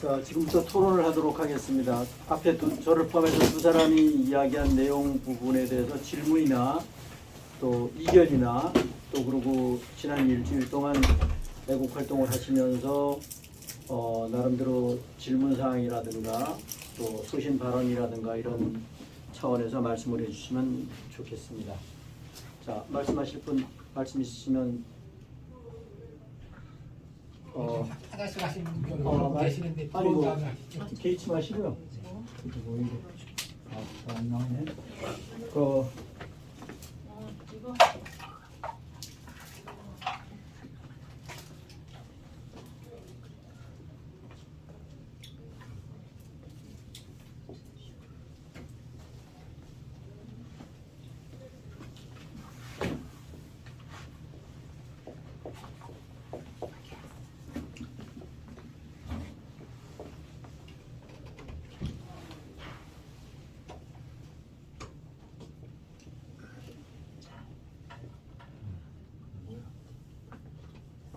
자, 지금부터 토론을 하도록 하겠습니다. 앞에 저를 포함해서 두 사람이 이야기한 내용 부분에 대해서 질문이나 또 이견이나 또 그리고 지난 일주일 동안 애국 활동을 하시면서 나름대로 질문 사항이라든가 또 소신 발언이라든가 이런 차원에서 말씀을 해주시면 좋겠습니다. 자, 말씀하실 분 말씀 있으시면 화장실 가시는 분 계시는데 아니 뭐 다음에 하시죠. 개의치 마시고요. 뭐 이게 안 나오네. 이거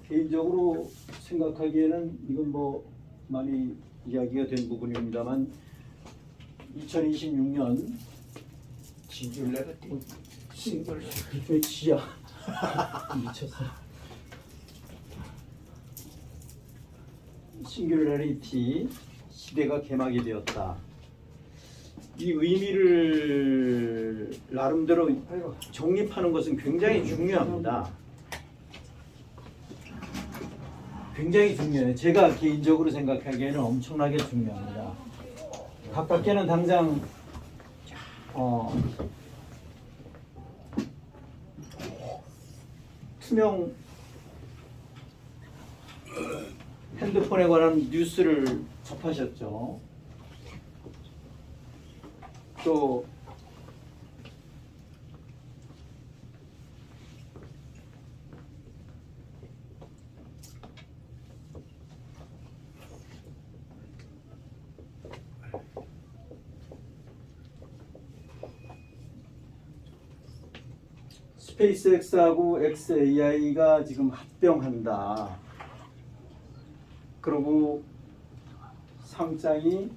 개인적으로 생각하기에는 이건 뭐 많이 이야기가 된 부분입니다만 2026년 싱귤레리티. 왜 지야 미쳤어. 싱귤레리티 시대가 개막이 되었다. 이 의미를 나름대로 정립하는 것은 굉장히 중요합니다. 굉장히 중요해요. 제가 개인적으로 생각하기에는 엄청나게 중요합니다. 가깝게는 당장 투명 핸드폰에 관한 뉴스를 접하셨죠. 또 스페이스X하고 xAI가 지금 합병한다. 그리고 상장이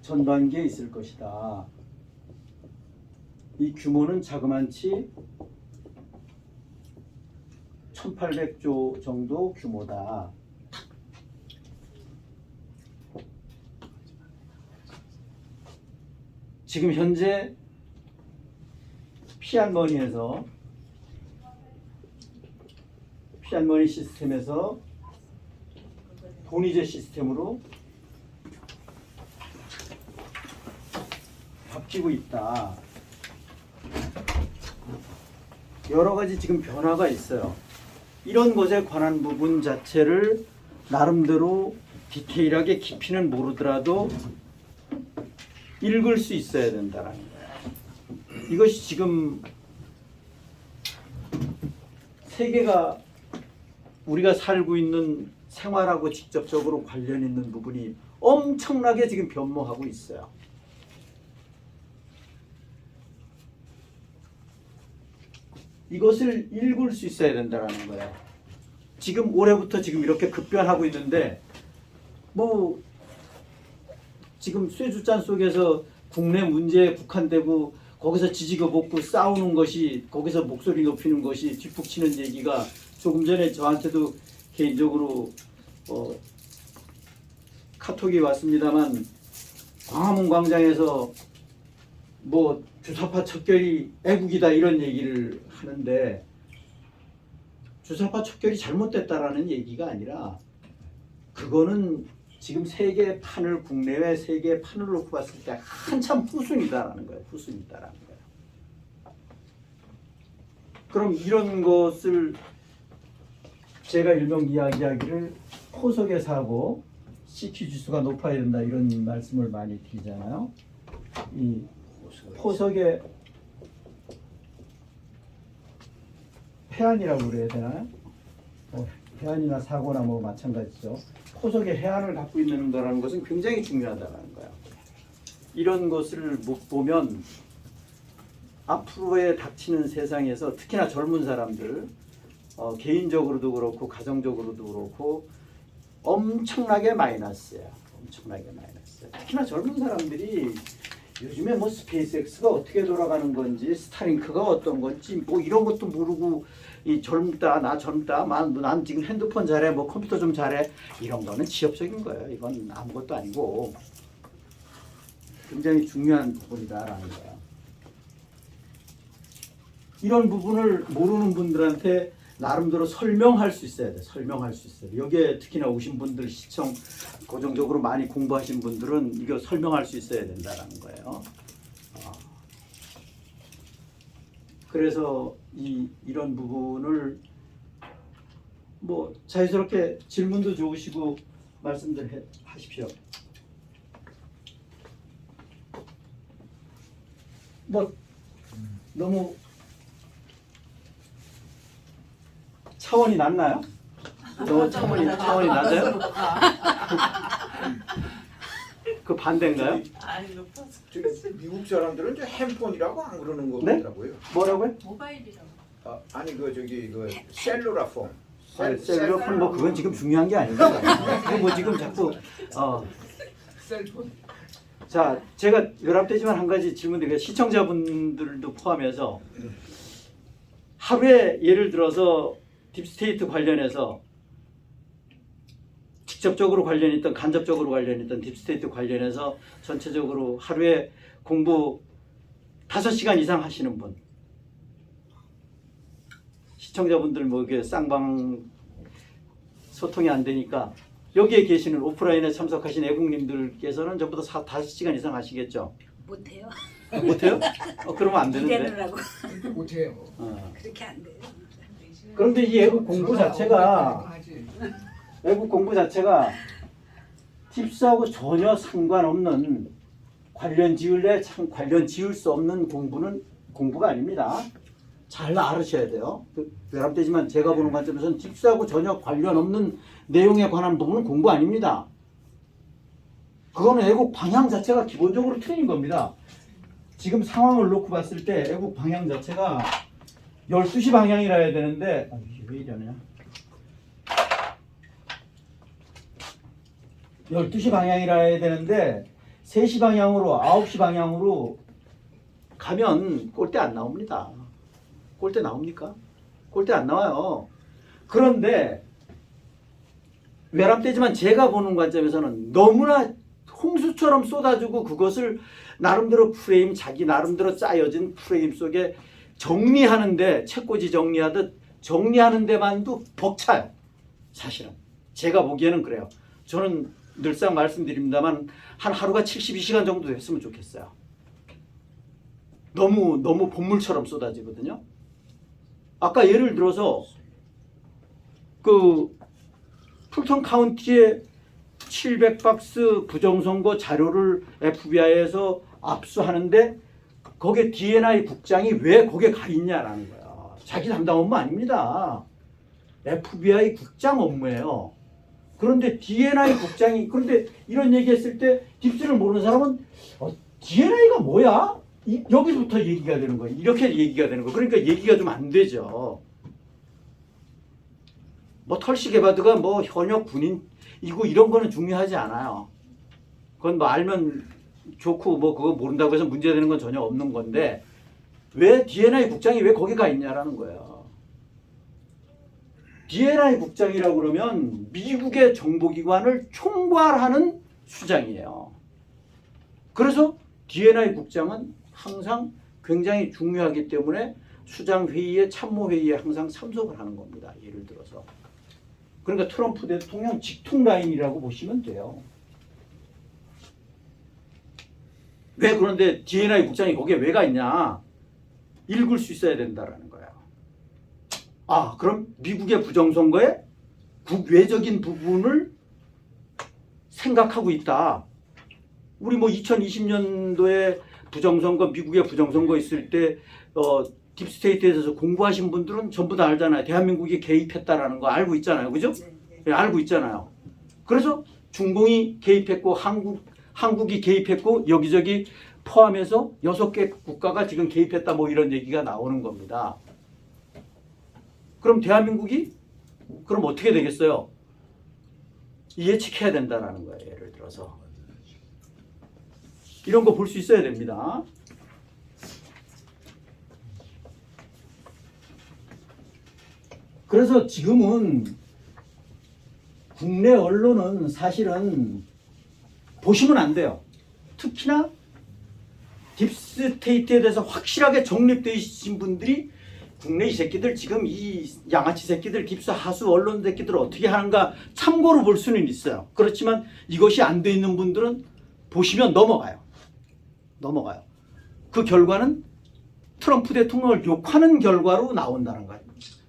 전반기에 있을 것이다. 이 규모는 자그만치 1800조 정도 규모다. 지금 현재 피안머니에서 피안머니 시스템에서 돈이제 시스템으로 바뀌고 있다. 여러 가지 지금 변화가 있어요. 이런 것에 관한 부분 자체를 나름대로 디테일하게 깊이는 모르더라도 읽을 수 있어야 된다는 거예요. 이것이 지금 세계가 우리가 살고 있는 생활하고 직접적으로 관련 있는 부분이 엄청나게 지금 변모하고 있어요. 이것을 읽을 수 있어야 된다는 거예요. 지금 올해부터 지금 이렇게 급변하고 있는데 뭐 지금 쇠주잔 속에서 국내 문제에 국한되고 거기서 지지고 볶고 싸우는 것이 거기서 목소리 높이는 것이 뒷북치는 얘기가 조금 전에 저한테도 개인적으로 카톡이 왔습니다만 광화문 광장에서 뭐 주사파 척결이 애국이다 이런 얘기를 하는데 주사파 척결이 잘못됐다라는 얘기가 아니라 그거는 지금 세계 판을 국내외 세계 판을 놓고 봤을 때 한참 후순이다라는 거예요. 후순이다라는 거예요. 그럼 이런 것을 제가 일명 이야기하기를 포석의 사고, CQ 지수가 높아야 된다 이런 말씀을 많이 드리잖아요. 이 포석의 해안이라고 그래야 되나요? 해안이나 사고나 뭐 마찬가지죠. 포석의 해안을 갖고 있는 거라는 것은 굉장히 중요하다는 거예요. 이런 것을 못 보면 앞으로의 닥치는 세상에서 특히나 젊은 사람들 개인적으로도 그렇고 가정적으로도 그렇고 엄청나게 마이너스예요. 엄청나게 마이너스. 특히나 젊은 사람들이 요즘에 뭐 스페이스X가 어떻게 돌아가는 건지, 스타링크가 어떤 건지 뭐 이런 것도 모르고 이 젊다, 나 젊다, 난 지금 핸드폰 잘해, 뭐 컴퓨터 좀 잘해, 이런 거는 지엽적인 거예요. 이건 아무것도 아니고 굉장히 중요한 부분이다라는 거예요. 이런 부분을 모르는 분들한테 나름대로 설명할 수 있어야 돼. 설명할 수 있어요. 여기에 특히나 오신 분들, 시청 고정적으로 많이 공부하신 분들은 이거 설명할 수 있어야 된다는 거예요. 그래서 이런 부분을 뭐 자유스럽게 질문도 좋으시고 말씀들 하십시오. 뭐 너무 차원이 낮나요? 너무 차원이 낮아요? 그 반대인가요? 아니 높아서. 저기 미국 사람들은 저 핸폰이라고 안 그러는 거 네? 같더라고요. 뭐라고요? 모바일이라고. 아니 그 저기 그 셀루라 폰. 셀러폰 뭐 그건 지금 중요한 게 아닙니다. 그거 뭐 지금 자꾸 셀폰. 자, 제가 결합되지만 한 가지 질문드리겠습니다. 시청자분들도 포함해서 하루에 예를 들어서 딥스테이트 관련해서 직접적으로 관련있던 간접적으로 관련있던 딥스테이트 관련해서 전체적으로 하루에 공부 5시간 이상 하시는 분, 시청자분들 뭐 이게 쌍방 소통이 안 되니까 여기에 계시는 오프라인에 참석하신 애국님들께서는 전부 다 5시간 이상 하시겠죠? 못해요. 못해요? 그러면 안 되는데. 일하느라고 그렇게 못해요. 그렇게 안 돼요. 그런데 이 애국 공부 자체가 팁스하고 전혀 상관없는 관련 지을 수 없는 공부는 공부가 아닙니다. 잘 알으셔야 돼요. 외람되지만 제가 보는 관점에서는 팁스하고 전혀 관련 없는 내용에 관한 부분은 공부 아닙니다. 그거는 애국 방향 자체가 기본적으로 틀린 겁니다. 지금 상황을 놓고 봤을 때 애국 방향 자체가 12시 방향이라 해야 되는데 이게 왜 이러냐? 12시 방향이라 해야 되는데 3시 방향으로 9시 방향으로 가면 꼴대 안 나옵니다. 꼴대 나옵니까? 꼴대 안 나와요. 그런데 외람되지만 제가 보는 관점에서는 너무나 홍수처럼 쏟아주고 그것을 나름대로 프레임, 자기 나름대로 짜여진 프레임 속에 정리하는데, 책꽂이 정리하듯 정리하는 데만도 벅차요. 사실은 제가 보기에는 그래요. 저는 늘상 말씀드립니다만 한 하루가 72시간 정도 됐으면 좋겠어요. 너무 본물처럼 쏟아지거든요. 아까 예를 들어서 그 풀턴 카운티의 700박스 부정선거 자료를 FBI에서 압수하는데 거기에 D&I 국장이 왜 거기에 가 있냐라는 거야. 자기 담당 업무 아닙니다. FBI 국장 업무예요. 그런데 D&I 국장이, 그런데 이런 얘기했을 때 딥스를 모르는 사람은 D&I가 뭐야? 여기서부터 얘기가 되는 거예요. 이렇게 얘기가 되는 거예요. 그러니까 얘기가 좀 안 되죠. 뭐 털시 게바드가 뭐 현역 군인이고 이런 거는 중요하지 않아요. 그건 뭐 알면 좋고 뭐 그거 모른다고 해서 문제되는 건 전혀 없는 건데 왜 D&I 국장이 왜 거기 가 있냐라는 거예요. D&I 국장이라고 그러면 미국의 정보기관을 총괄하는 수장이에요. 그래서 D&I 국장은 항상 굉장히 중요하기 때문에 수장회의에 참모회의에 항상 참석을 하는 겁니다. 예를 들어서. 그러니까 트럼프 대통령 직통 라인이라고 보시면 돼요. 왜 그런데 D&I 국장이 거기에 왜 가 있냐? 읽을 수 있어야 된다라는 거예요. 그럼 미국의 부정선거에 국외적인 부분을 생각하고 있다. 우리 뭐 2020년도에 부정선거, 미국의 부정선거 있을 때 딥스테이트에 대해서 공부하신 분들은 전부 다 알잖아요. 대한민국이 개입했다라는 거 알고 있잖아요. 그죠? 네, 알고 있잖아요. 그래서 중공이 개입했고 한국이 개입했고 여기저기 포함해서 6개 국가가 지금 개입했다 뭐 이런 얘기가 나오는 겁니다. 그럼 대한민국이 그럼 어떻게 되겠어요? 예측해야 된다는 거예요. 예를 들어서 이런 거 볼 수 있어야 됩니다. 그래서 지금은 국내 언론은 사실은 보시면 안 돼요. 특히나 딥스테이트에 대해서 확실하게 정립되어 있으신 분들이 국내 이 새끼들 지금 이 양아치 새끼들 딥스 하수 언론 새끼들 어떻게 하는가 참고로 볼 수는 있어요. 그렇지만 이것이 안 돼 있는 분들은 보시면 넘어가요. 그 결과는 트럼프 대통령을 욕하는 결과로 나온다는 거예요.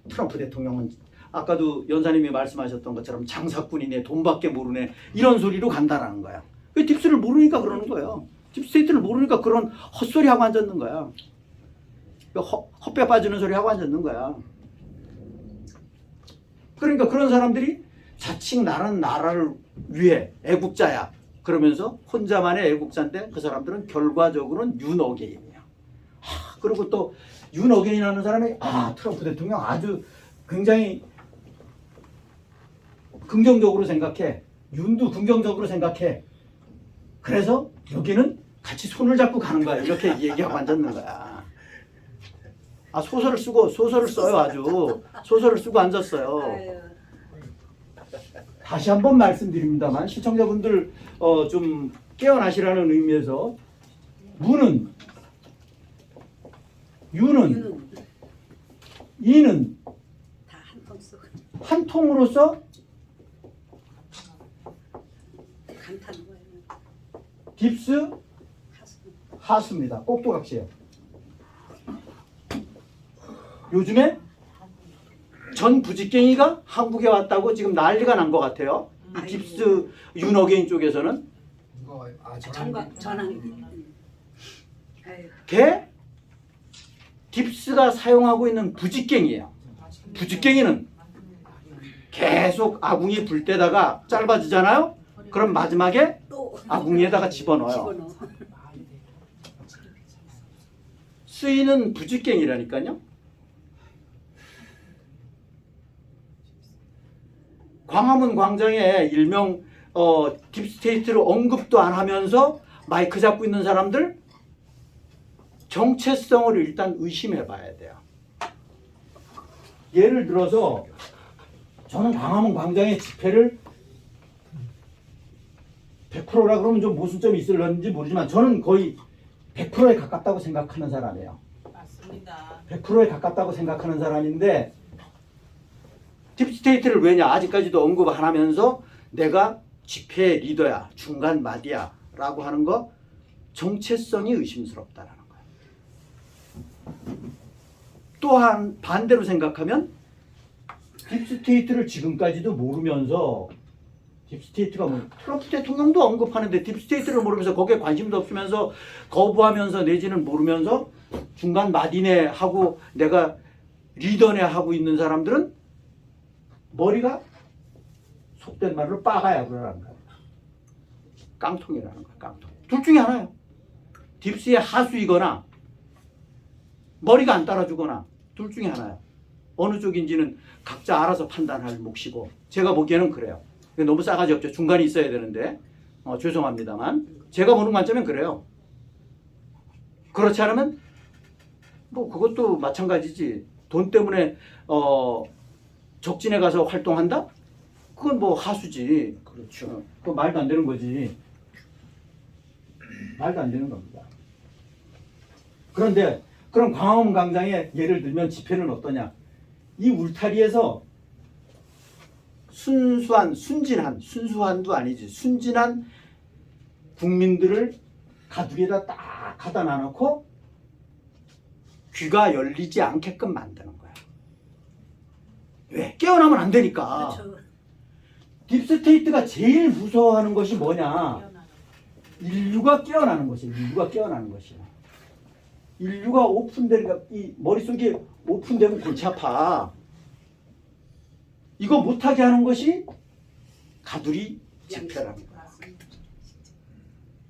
트럼프 대통령은 아까도 연사님이 말씀하셨던 것처럼 장사꾼이네, 돈밖에 모르네, 이런 소리로 간다라는 거야. 왜 딥스를 모르니까 그러는 거예요. 딥스테이트를 모르니까 그런 헛소리 하고 앉았는 거야. 헛배 빠지는 소리 하고 앉았는 거야. 그러니까 그런 사람들이 자칭 나는 나라를 위해 애국자야 그러면서 혼자만의 애국자인데 그 사람들은 결과적으로는 윤어게인이야. 그리고 또 윤어게인 하는 사람이 트럼프 대통령 아주 굉장히 긍정적으로 생각해. 윤도 긍정적으로 생각해. 그래서 여기는 같이 손을 잡고 가는 거야. 이렇게 얘기하고 앉았는 거야. 소설을 써요. 아주 소설을 쓰고 앉았어요. 아유, 다시 한번 말씀드립니다만 시청자분들 좀 깨어나시라는 의미에서 무는, 유는, 이는 다 한통 쏘고 한 통으로서 간탄 거예요. 딥스 가수. 하수입니다. 꼭두각시예요. 요즘에 전 부직갱이가 한국에 왔다고 지금 난리가 난 것 같아요. 이 딥스 윤어게인 쪽에서는 전환. 아유, 걔 딥스가 사용하고 있는 부직갱이에요. 부직갱이는 계속 아궁이 불 때다가 짧아지잖아요. 그럼 마지막에 또 아궁이에다가 집어넣어요. 집어넣어. 쓰이는 부직갱이라니까요. 광화문 광장에 일명 딥스테이트를 언급도 안 하면서 마이크 잡고 있는 사람들 정체성을 일단 의심해 봐야 돼요. 예를 들어서 저는 광화문 광장의 집회를 100%라 그러면 좀 모순점이 있을런지 모르지만 저는 거의 100%에 가깝다고 생각하는 사람이에요. 맞습니다. 100%에 가깝다고 생각하는 사람인데 딥스테이트를 왜냐 아직까지도 언급 안 하면서 내가 집회 리더야 중간 마디야 라고 하는 거 정체성이 의심스럽다라는 거예요. 또한 반대로 생각하면 딥스테이트를 지금까지도 모르면서 딥스테이트가 트럼프 대통령도 언급하는데 딥스테이트를 모르면서 거기에 관심도 없으면서 거부하면서 내지는 모르면서 중간 마디네 하고 내가 리더네 하고 있는 사람들은 머리가 속된 말로 빠가야 그러라는 거야. 깡통이라는 거야. 깡통. 둘 중에 하나예요. 딥스의 하수이거나 머리가 안 따라주거나 둘 중에 하나예요. 어느 쪽인지는 각자 알아서 판단할 몫이고 제가 보기에는 그래요. 너무 싸가지 없죠. 중간이 있어야 되는데 죄송합니다만 제가 보는 관점은 그래요. 그렇지 않으면 뭐 그것도 마찬가지지. 돈 때문에 적진에 가서 활동한다? 그건 뭐 하수지. 그렇죠. 그거 말도 안 되는 거지. 말도 안 되는 겁니다. 그런데 그럼 광화문 광장에 예를 들면 집회는 어떠냐? 이 울타리에서 순수한도 아니지. 순진한 국민들을 가두리에다 딱 갖다 놔놓고 귀가 열리지 않게끔 만드는 거야. 왜? 깨어나면 안 되니까. 그렇죠. 딥스테이트가 제일 무서워하는 것이 뭐냐? 인류가 깨어나는 것이야. 인류가 깨어나는 것이야. 인류가 오픈되니까 이 머릿속이 오픈되면 골치 아파. 이거 못하게 하는 것이 가두리 집회라는 거야.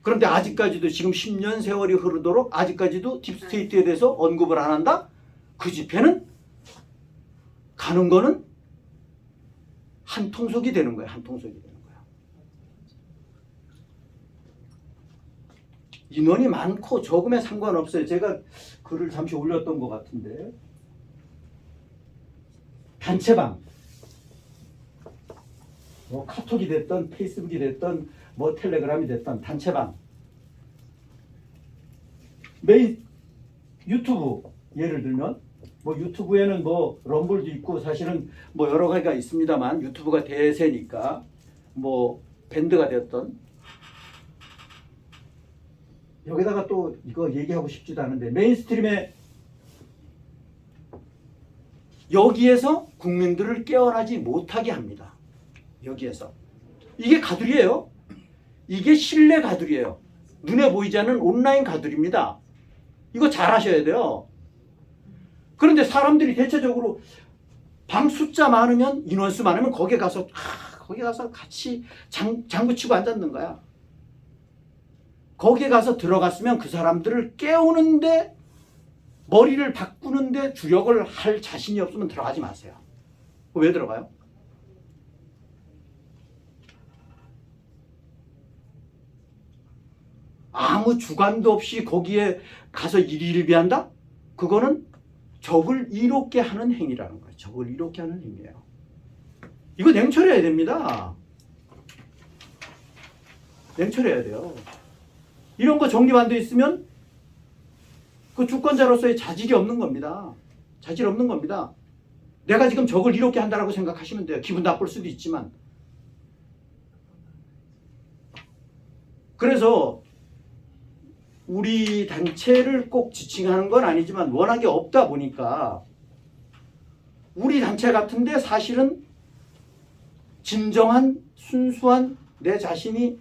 그런데 아직까지도 지금 10년 세월이 흐르도록 아직까지도 딥스테이트에 대해서 언급을 안 한다? 그 집회는 가는 거는 한 통속이 되는 거야. 한 통속이 되는 거야. 인원이 많고 적음에 상관없어요. 제가 글을 잠시 올렸던 것 같은데 단체방 뭐 카톡이 됐던 페이스북이 됐던 뭐 텔레그램이 됐던 단체방 메인 유튜브 예를 들면 뭐 유튜브에는 뭐 럼블도 있고 사실은 뭐 여러 가지가 있습니다만 유튜브가 대세니까 뭐 밴드가 되었던 여기다가 또 이거 얘기하고 싶지도 않은데 메인스트림에 여기에서 국민들을 깨어나지 못하게 합니다. 여기에서 이게 가두리예요. 이게 실내 가두리예요. 눈에 보이지 않는 온라인 가두리입니다. 이거 잘 하셔야 돼요. 그런데 사람들이 대체적으로 방 숫자 많으면 인원수 많으면 거기 가서 같이 장구 치고 앉았는 거야. 거기에 가서 들어갔으면 그 사람들을 깨우는데 머리를 바꾸는데 주력을 할 자신이 없으면 들어가지 마세요. 왜 들어가요? 아무 주관도 없이 거기에 가서 일일비한다? 그거는 적을 이롭게 하는 행위라는 거예요. 적을 이롭게 하는 행위예요. 이거 냉철해야 됩니다. 냉철해야 돼요. 이런 거 정립 안 돼 있으면 그 주권자로서의 자질이 없는 겁니다. 자질 없는 겁니다. 내가 지금 적을 이롭게 한다라고 생각하시면 돼요. 기분 나쁠 수도 있지만. 그래서 우리 단체를 꼭 지칭하는 건 아니지만 워낙에 없다 보니까 우리 단체 같은데 사실은 진정한 순수한 내 자신이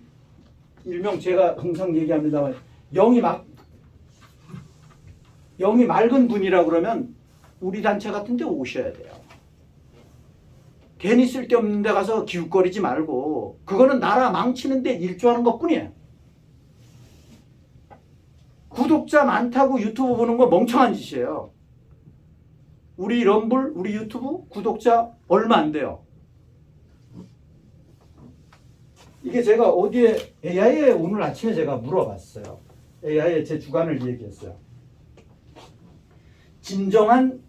일명 제가 항상 얘기합니다만 영이 맑은 분이라고 그러면 우리 단체 같은 데 오셔야 돼요. 괜히 쓸데없는 데 가서 기웃거리지 말고 그거는 나라 망치는 데 일조하는 것뿐이에요. 구독자 많다고 유튜브 보는 거 멍청한 짓이에요. 우리 럼블, 우리 유튜브 구독자 얼마 안 돼요. 이게 제가 어디에 AI에 오늘 아침에 제가 물어봤어요. AI에 제 주관을 얘기했어요. 진정한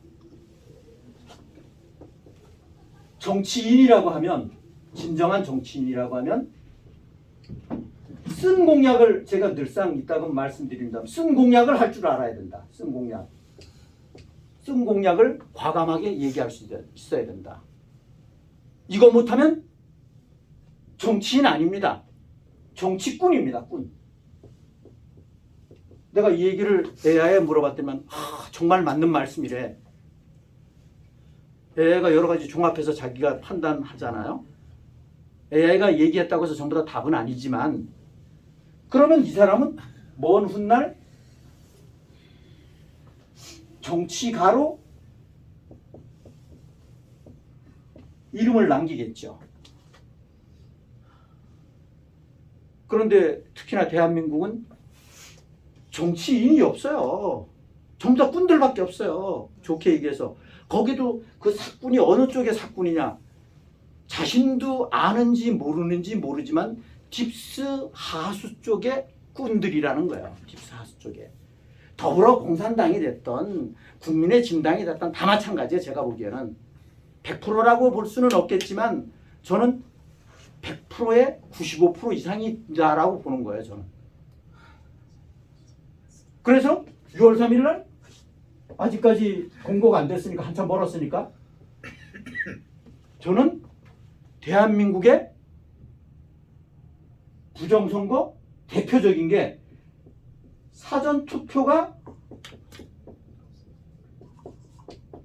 정치인이라고 하면 쓴 공약을 제가 늘상 이따금 말씀드립니다. 쓴 공약을 할 줄 알아야 된다. 쓴 공약을 과감하게 얘기할 수 있어야 된다. 이거 못하면 정치인 아닙니다. 정치꾼입니다. 꾼. 내가 이 얘기를 AI에 물어봤더니 정말 맞는 말씀이래. AI가 여러 가지 종합해서 자기가 판단하잖아요. AI가 얘기했다고 해서 전부 다 답은 아니지만 그러면 이 사람은 먼 훗날 정치가로 이름을 남기겠죠. 그런데 특히나 대한민국은 정치인이 없어요. 전부 다 꾼들밖에 없어요. 좋게 얘기해서. 거기도 그 사꾼이 어느 쪽의 사꾼이냐. 자신도 아는지 모르는지 모르지만 딥스 하수 쪽의 꾼들이라는 거예요. 딥스 하수 쪽에. 더불어공산당이 됐던 국민의 진당이 됐던 다 마찬가지예요. 제가 보기에는. 100%라고 볼 수는 없겠지만 저는 100%의 95% 이상이다라고 보는 거예요. 저는. 그래서 6월 3일 날 아직까지 공고가 안 됐으니까 한참 멀었으니까 저는 대한민국의 부정선거 대표적인 게 사전투표가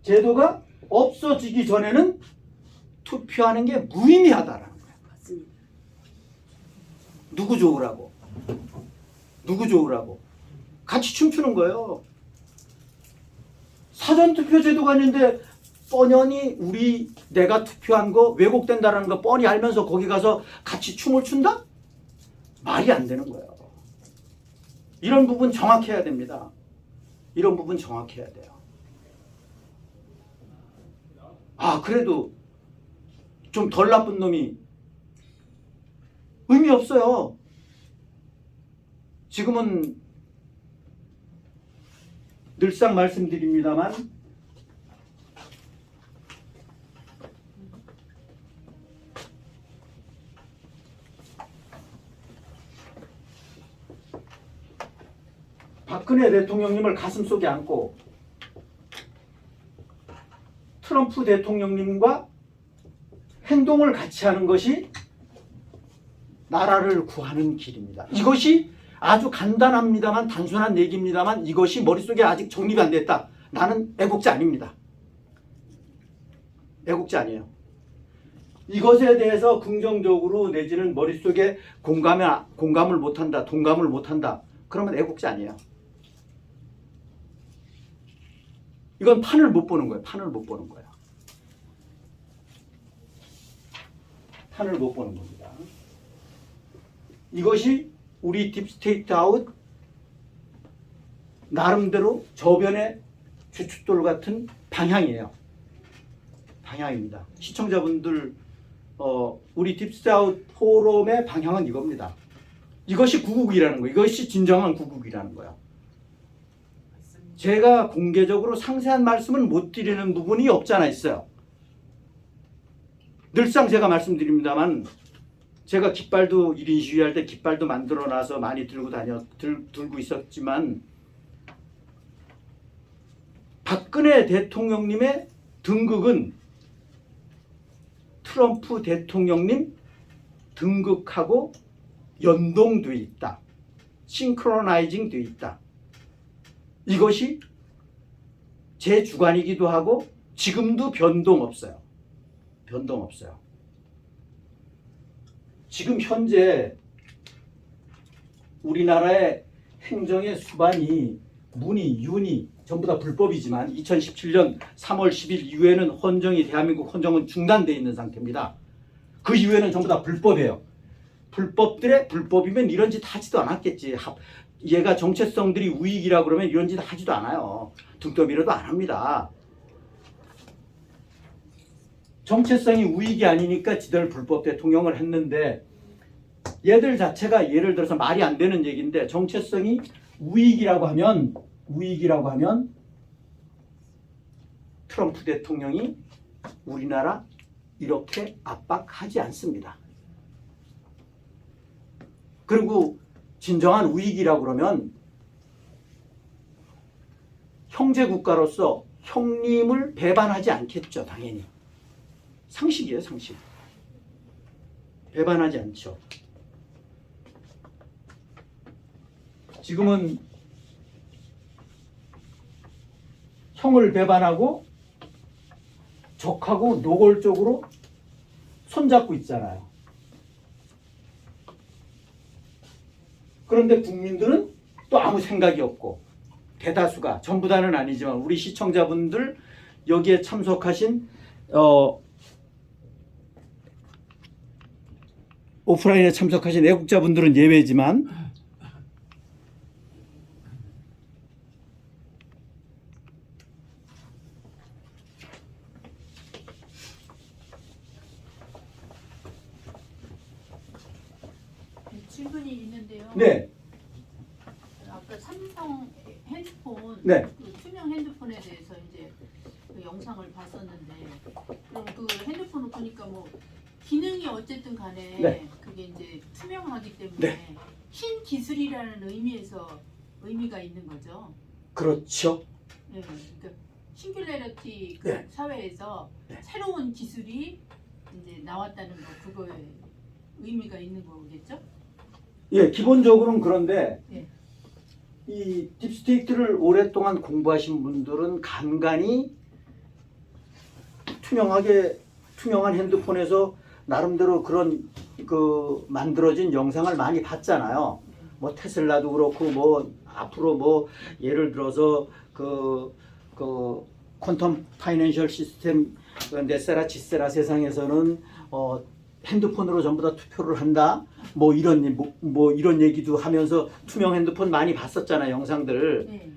제도가 없어지기 전에는 투표하는 게 무의미하다라는 거예요. 맞습니다. 누구 좋으라고 같이 춤추는 거예요. 사전투표 제도가 있는데 뻔연히 내가 투표한 거 왜곡된다라는 거 뻔히 알면서 거기 가서 같이 춤을 춘다? 말이 안 되는 거예요. 이런 부분 정확해야 됩니다. 이런 부분 정확해야 돼요. 그래도 좀 덜 나쁜 놈이 의미 없어요. 지금은 늘상 말씀드립니다만 박근혜 대통령님을 가슴속에 안고 트럼프 대통령님과 행동을 같이 하는 것이 나라를 구하는 길입니다. 이것이 아주 간단합니다만 단순한 얘기입니다만 이것이 머릿속에 아직 정립이 안 됐다. 나는 애국자 아닙니다. 애국자 아니에요. 이것에 대해서 긍정적으로 내지는 머릿속에 공감을 못한다. 동감을 못한다. 그러면 애국자 아니에요. 이건 판을 못 보는 거예요. 판을 못 보는 거예요. 판을 못 보는 겁니다. 이것이 우리 딥스테이트 아웃 나름대로 저변의 주춧돌 같은 방향이에요. 방향입니다. 시청자분들 우리 딥스테이트 아웃 포럼의 방향은 이겁니다. 이것이 구국이라는 거예요. 이것이 진정한 구국이라는 거예요. 제가 공개적으로 상세한 말씀은 못 드리는 부분이 없지 않아 있어요. 늘상 제가 말씀드립니다만 제가 깃발도 1인 시위할 때 깃발도 만들어놔서 많이 들고 있었지만 박근혜 대통령님의 등극은 트럼프 대통령님 등극하고 연동돼 있다. 싱크로나이징 돼 있다. 이것이 제 주관이기도 하고 지금도 변동 없어요. 변동 없어요. 지금 현재 우리나라의 행정의 수반이 문의, 윤의 전부 다 불법이지만 2017년 3월 10일 이후에는 대한민국 헌정은 중단되어 있는 상태입니다. 그 이후에는 전부 다 불법이에요. 불법들의 불법이면 이런 짓 하지도 않았겠지. 얘가 정체성들이 우익이라 그러면 이런 짓 하지도 않아요. 등떠밀어도 안 합니다. 정체성이 우익이 아니니까 지들 불법 대통령을 했는데 얘들 자체가 예를 들어서 말이 안 되는 얘기인데 정체성이 우익이라고 하면 트럼프 대통령이 우리나라 이렇게 압박하지 않습니다. 그리고 진정한 우익이라고 그러면 형제국가로서 형님을 배반하지 않겠죠. 당연히. 상식이에요. 상식. 배반하지 않죠. 지금은 형을 배반하고 적하고 노골적으로 손잡고 있잖아요. 그런데 국민들은 또 아무 생각이 없고 대다수가 전부 다는 아니지만 우리 시청자분들 여기에 참석하신 오프라인에 참석하신 애국자분들은 예외지만 질문이 있는데요. 네. 아까 삼성 핸드폰, 네. 그 투명 핸드폰에 대해서 이제 그 영상을 봤었는데, 그럼 그 핸드폰을 보니까 뭐 기능이 어쨌든 간에 네. 그게 이제 투명하기 때문에 네. 신기술이라는 의미에서 의미가 있는 거죠. 그렇죠. 네. 그러니까 싱귤레러티 그 네. 사회에서 네. 새로운 기술이 이제 나왔다는 거, 그거에 의미가 있는 거겠죠? 예, 기본적으로는 그런데 네. 이 딥스테이트를 오랫동안 공부하신 분들은 간간히 투명한 핸드폰에서 나름대로 그런 그 만들어진 영상을 많이 봤잖아요. 뭐 테슬라도 그렇고 뭐 앞으로 뭐 예를 들어서 그 퀀텀 파이낸셜 시스템 네세라 지세라 세상에서는 핸드폰으로 전부 다 투표를 한다. 뭐 이런 얘기도 하면서 투명 핸드폰 많이 봤었잖아요, 영상들. 네.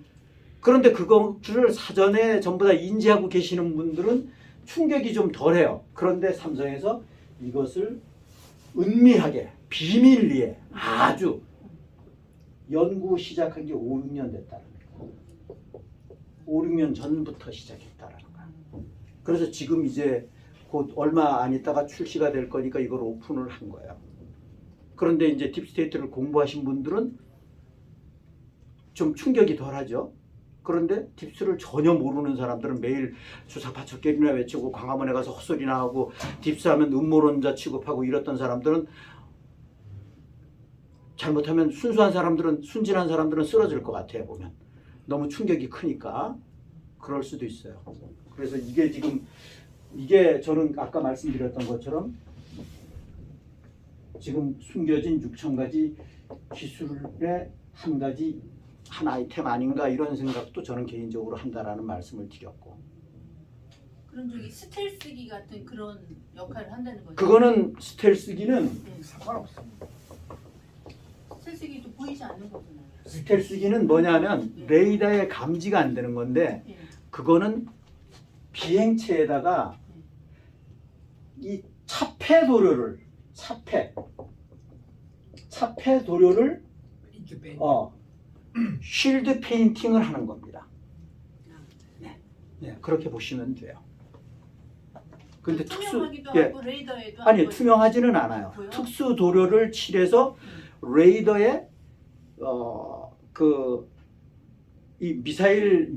그런데 그거를 사전에 전부 다 인지하고 계시는 분들은 충격이 좀 덜해요. 그런데 삼성에서 이것을 은밀하게 비밀리에 아주 연구 시작한 게 5, 6년 됐다는 거예요. 5, 6년 전부터 시작했다라는 거야. 그래서 지금 이제 곧 얼마 안 있다가 출시가 될 거니까 이걸 오픈을 한 거예요. 그런데 이제 딥스테이트를 공부하신 분들은 좀 충격이 덜하죠. 그런데 딥스를 전혀 모르는 사람들은 매일 주사파 척결이나 외치고 광화문에 가서 헛소리나 하고 딥스하면 음모론자 취급하고 이랬던 사람들은 잘못하면 순수한 사람들은 순진한 사람들은 쓰러질 것 같아요. 보면 너무 충격이 크니까 그럴 수도 있어요. 그래서 이게 지금 이게 저는 아까 말씀드렸던 것처럼 지금 숨겨진 6,000가지 기술의 한 아이템 아닌가 이런 생각도 저는 개인적으로 한다라는 말씀을 드렸고. 그런 저기 스텔스기 같은 그런 역할을 한다는 거죠. 그거는 스텔스기는 네. 상관없습니다. 스텔스기도 보이지 않는 거잖아요. 스텔스기는 뭐냐면 레이더에 감지가 안 되는 건데 예. 그거는 비행체에다가 이 차폐 도료를 쉴드 페인팅을 하는 겁니다. 네, 그렇게 보시면 돼요. 근데 투명하기도 예, 하고 레이더에도 아니 안 투명하지는 않아요. 보여요? 특수 도료를 칠해서 레이더에 이 미슬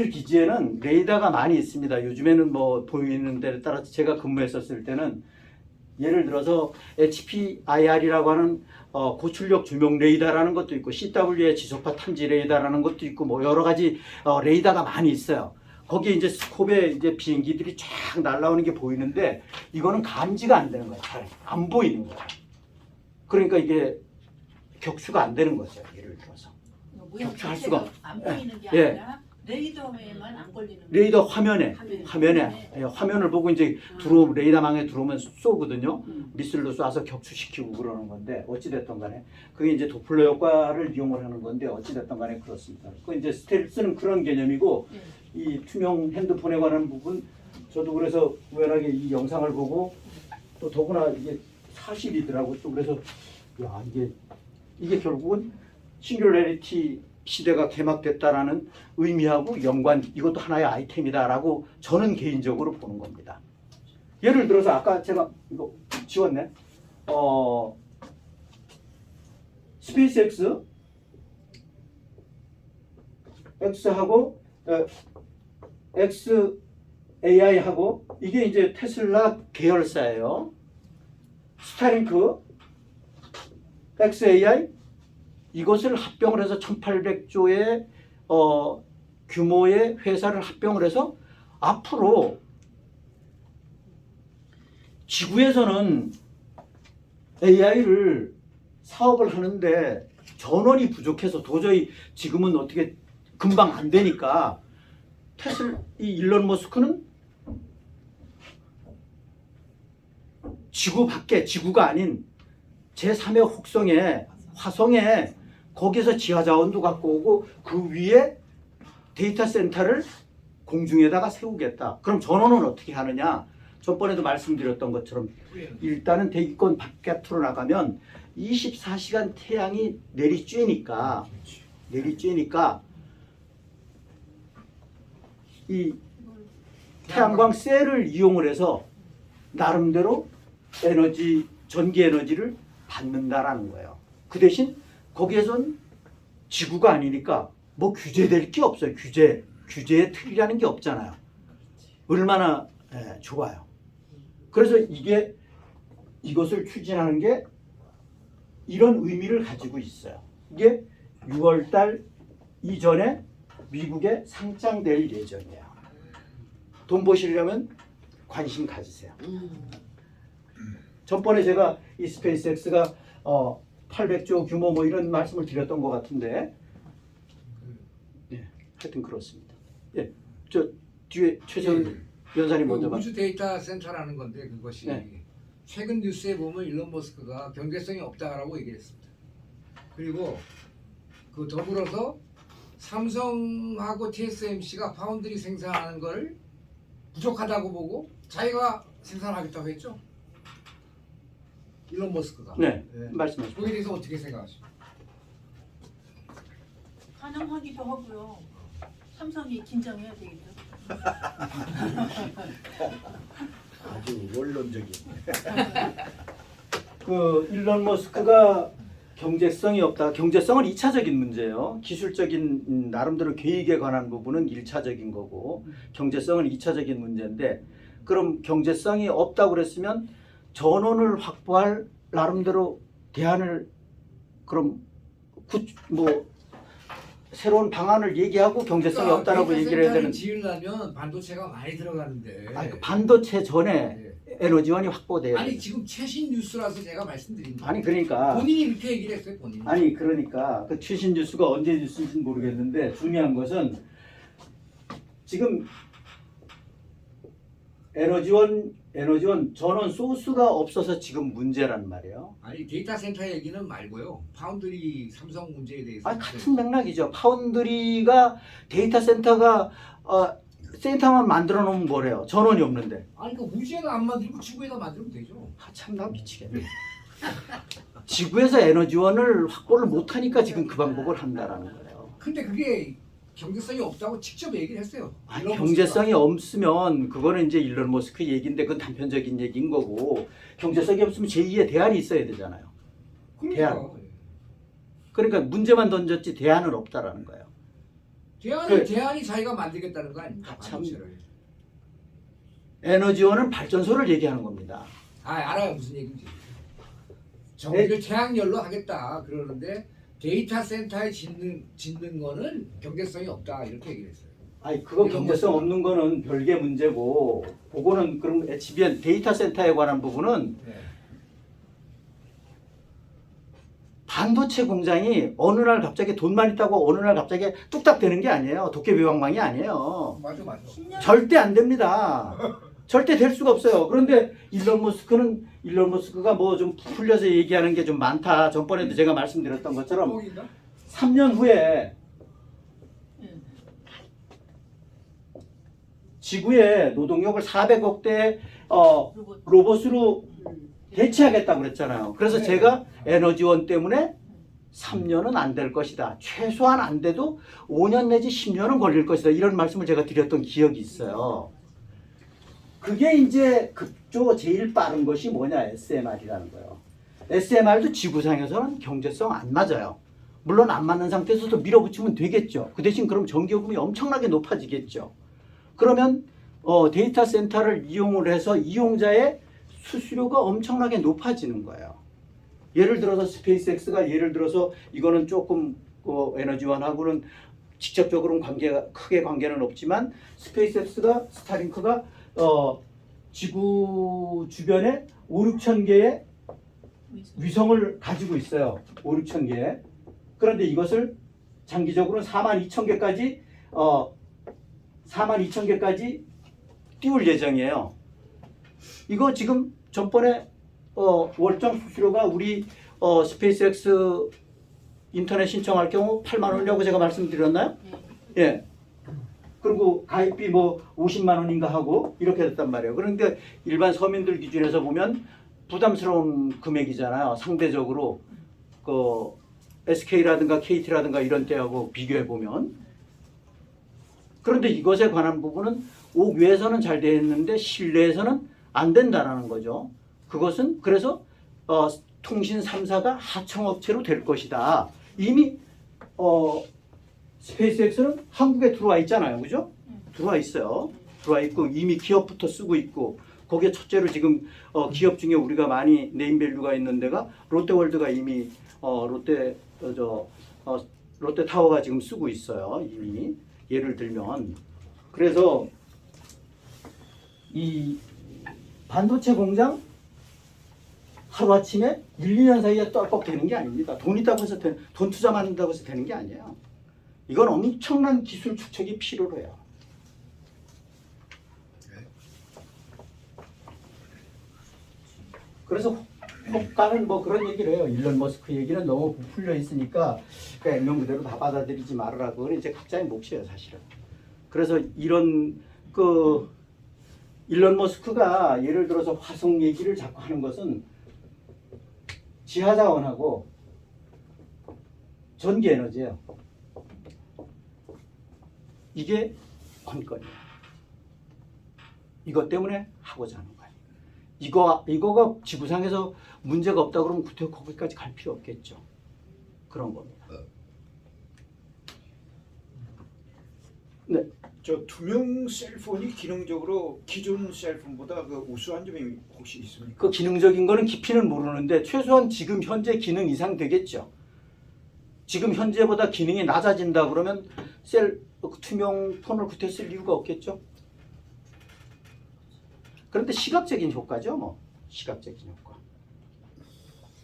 기지에는 레이더가 많이 있습니다. 요즘에는 뭐 보이는 데에 따라서 제가 근무했었을 때는 예를 들어서 HPIR이라고 하는 고출력 조명 레이더라는 것도 있고 CW의 지속파 탐지 레이더라는 것도 있고 뭐 여러 가지 레이더가 많이 있어요. 거기에 이제 스콥에 이제 비행기들이 쫙 날아오는 게 보이는데 이거는 감지가 안 되는 거예요. 잘 안 보이는 거예요. 그러니까 이게 격추가 안 되는 거죠. 예를 들어서. 모양 격추할 자체가 수가 안 보이는 게 예. 아니라 레이더에만 안 걸리는 레이더 화면에 화면에. 예, 화면을 보고 이제 레이더망에 들어오면 쏘거든요. 미술로 쏴서 격추시키고 그러는 건데 어찌됐든 간에 그게 이제 도플러 효과를 이용을 하는 건데 어찌됐든 간에 그렇습니다. 그 이제 스텔스는 그런 개념이고 이 투명 핸드폰에 관한 부분 저도 그래서 우연하게 이 영상을 보고 또 더구나 이게 사실이더라고. 또 그래서 야 이게 결국은 싱귤레리티 시대가 개막됐다라는 의미하고 연관, 이것도 하나의 아이템이다라고 저는 개인적으로 보는 겁니다. 예를 들어서 아까 제가 이거 지웠네. 스페이스X X하고 XAI하고 이게 이제 테슬라 계열사예요. 스타링크 XAI 이것을 합병을 해서 1800조의 규모의 회사를 합병을 해서 앞으로 지구에서는 AI를 사업을 하는데 전원이 부족해서 도저히 지금은 어떻게 금방 안 되니까 이 일론 머스크는 지구 밖에 지구가 아닌 제3의 혹성에 화성에 거기서 지하 자원도 갖고 오고 그 위에 데이터 센터를 공중에다가 세우겠다. 그럼 전원은 어떻게 하느냐? 전번에도 말씀드렸던 것처럼 일단은 대기권 바깥으로 나가면 24시간 태양이 내리쬐니까 이 태양광 셀을 이용을 해서 나름대로 전기 에너지를 받는다라는 거예요. 그 대신 거기에선 지구가 아니니까 뭐 규제될 게 없어요. 규제의 틀이라는 게 없잖아요. 얼마나 좋아요. 그래서 이것을 추진하는 게 이런 의미를 가지고 있어요. 이게 6월달 이전에 미국에 상장될 예정이에요. 돈 버시려면 관심 가지세요. 전번에 제가 이 스페이스X가 800조 규모 뭐 이런 말씀을 드렸던 것 같은데, 예, 하여튼 그렇습니다. 예, 저 뒤에 최선 연사님 먼저 우주 데이터 센터라는 건데 그것이 네. 최근 뉴스에 보면 일론 머스크가 경제성이 없다라고 얘기했습니다. 그리고 그 더불어서 삼성하고 TSMC가 파운드리 생산하는 걸 부족하다고 보고 자기가 생산하겠다고 했죠. 일론 머스크가. 네, 네. 말씀하십시오. 거기에 대해서 어떻게 생각하십니까? 환영하기도 하고요. 삼성이 긴장해야 되겠죠. 아주 원론적인. 그 일론 머스크가 경제성이 없다. 경제성은 2차적인 문제예요. 기술적인 나름대로 계획에 관한 부분은 1차적인 거고 경제성은 2차적인 문제인데 그럼 경제성이 없다고 그랬으면 전원을 확보할 나름대로 대안을 그럼 뭐 새로운 방안을 얘기하고 경제성이 없다라고 얘기를 해야 되는. 지으려면 반도체가 많이 들어가는데. 아니, 그 반도체 전에 네. 에너지원이 확보돼야 돼. 아니 지금 최신 뉴스라서 제가 말씀드린 거예요. 아니 그러니까 본인이 이렇게 얘기를 했어요, 본인이. 아니 그러니까 그 최신 뉴스가 언제 뉴스인지는 모르겠는데 중요한 것은 지금 에너지원 전원 소스가 없어서 지금 문제란 말이에요. 아니 데이터 센터 얘기는 말고요. 파운드리 삼성 문제에 대해서. 아 같은 맥락이죠. 파운드리가 데이터 센터가 센터만 만들어 놓으면 뭐래요? 전원이 없는데. 아니 그 우주에다 안 만들고 지구에다 만들면 되죠. 아, 참나 미치겠네. 지구에서 에너지원을 확보를 못하니까 지금 그 방법을 한다라는 거예요. 근데 그게 경제성이 없다고 직접 얘기를 했어요. 아, 일론 경제성이 없으면 그거는 이제 일론 머스크 얘기인데 그건 단편적인 얘기인 거고 경제성이 없으면 제2의 대안이 있어야 되잖아요. 머스크가. 그러니까 문제만 던졌지 대안은 없다라는 거예요. 대안이 자기가 만들겠다는 거 아닙니까? 아, 참. 반도체를. 에너지원은 발전소를 얘기하는 겁니다. 아 알아요 무슨 얘기인지. 전기를 태양열로 하겠다 그러는데 데이터 센터에 짓는 거는 경제성이 없다 이렇게 얘기를 했어요. 아니 그거 경제성 없는 거는 별개 문제고 그거는 그럼 HBN 데이터 센터에 관한 부분은 네. 반도체 공장이 어느 날 갑자기 돈만 있다고 어느 날 갑자기 뚝딱 되는 게 아니에요. 도깨비방망이 아니에요. 맞아. 10년 절대 안 됩니다. 절대 될 수가 없어요. 그런데 일론 머스크가 뭐 좀 풀려서 얘기하는 게 좀 많다. 전번에도 제가 말씀드렸던 것처럼 뻥인가? 3년 후에 예. 지구의 노동력을 400억 대 로봇으로 대체하겠다고 그랬잖아요. 그래서 네. 제가 에너지원 때문에 3년은 안 될 것이다. 최소한 안 돼도 5년 내지 10년은 걸릴 것이다. 이런 말씀을 제가 드렸던 기억이 있어요. 그게 이제 급조 제일 빠른 것이 뭐냐? SMR이라는 거예요. SMR도 지구상에서는 경제성 안 맞아요. 물론 안 맞는 상태에서도 밀어붙이면 되겠죠. 그 대신 그럼 전기요금이 엄청나게 높아지겠죠. 그러면 데이터 센터를 이용을 해서 이용자의 수수료가 엄청나게 높아지는 거예요. 예를 들어서 스페이스X가 예를 들어서 이거는 조금 에너지원하고는 직접적으로는 크게 관계는 없지만 스페이스X가 스타링크가 지구 주변에 5,6천 개의 위성을 가지고 있어요. 5,6천 개. 그런데 이것을 장기적으로는 42,000개까지 42,000개까지 띄울 예정이에요. 이거 지금 전번에 월정 수수료가 우리 스페이스X 인터넷 신청할 경우 8만 원이라고 제가 말씀드렸나요? 예. 그리고 가입비 뭐 50만 원인가 하고 이렇게 됐단 말이에요. 그런데 일반 서민들 기준에서 보면 부담스러운 금액이잖아요. 상대적으로 그 SK라든가 KT라든가 이런 데하고 비교해 보면. 그런데 이것에 관한 부분은 옥외에서는 잘 되었는데 실내에서는 안 된다라는 거죠. 그것은 그래서 통신 3사가 하청업체로 될 것이다. 이미 스페이스X는 한국에 들어와 있잖아요. 그죠? 들어와 있어요. 들어와 있고 이미 기업부터 쓰고 있고 거기에 첫째로 지금 기업 중에 우리가 많이 네임밸류가 있는 데가 롯데월드가 이미 롯데타워가 지금 쓰고 있어요. 이미 예를 들면 그래서 이 반도체 공장 하루아침에 1, 2년 사이에 떨컥 되는 게 아닙니다. 돈 있다고 해서 돈 투자만 한다고 해서 되는 게 아니에요. 이건 엄청난 기술 축적이 필요로 해요. 그래서 혹가는 뭐 그런 얘기를 해요. 일론 머스크 얘기는 너무 부풀려 있으니까 그러니까 액면 그대로 다 받아들이지 말으라고. 그건 이제 각자의 몫이에요, 사실은. 그래서 이런 일론 머스크가 예를 들어서 화성 얘기를 자꾸 하는 것은 지하자원하고 전기에너지예요. 이게 관건이에요. 이것 때문에 하고자 하는 거예요. 이거가 지구상에서 문제가 없다 그러면 거기까지 갈 필요 없겠죠. 그런 겁니다. 네. 저 투명 셀폰이 기능적으로 기존 셀폰보다 그 우수한 점이 혹시 있습니까? 그 기능적인 거는 깊이는 모르는데 최소한 지금 현재 기능 이상 되겠죠. 지금 현재보다 기능이 낮아진다 그러면 투명 폰을 그때 쓸 이유가 없겠죠. 그런데 시각적인 효과죠. 뭐 시각적인 효과.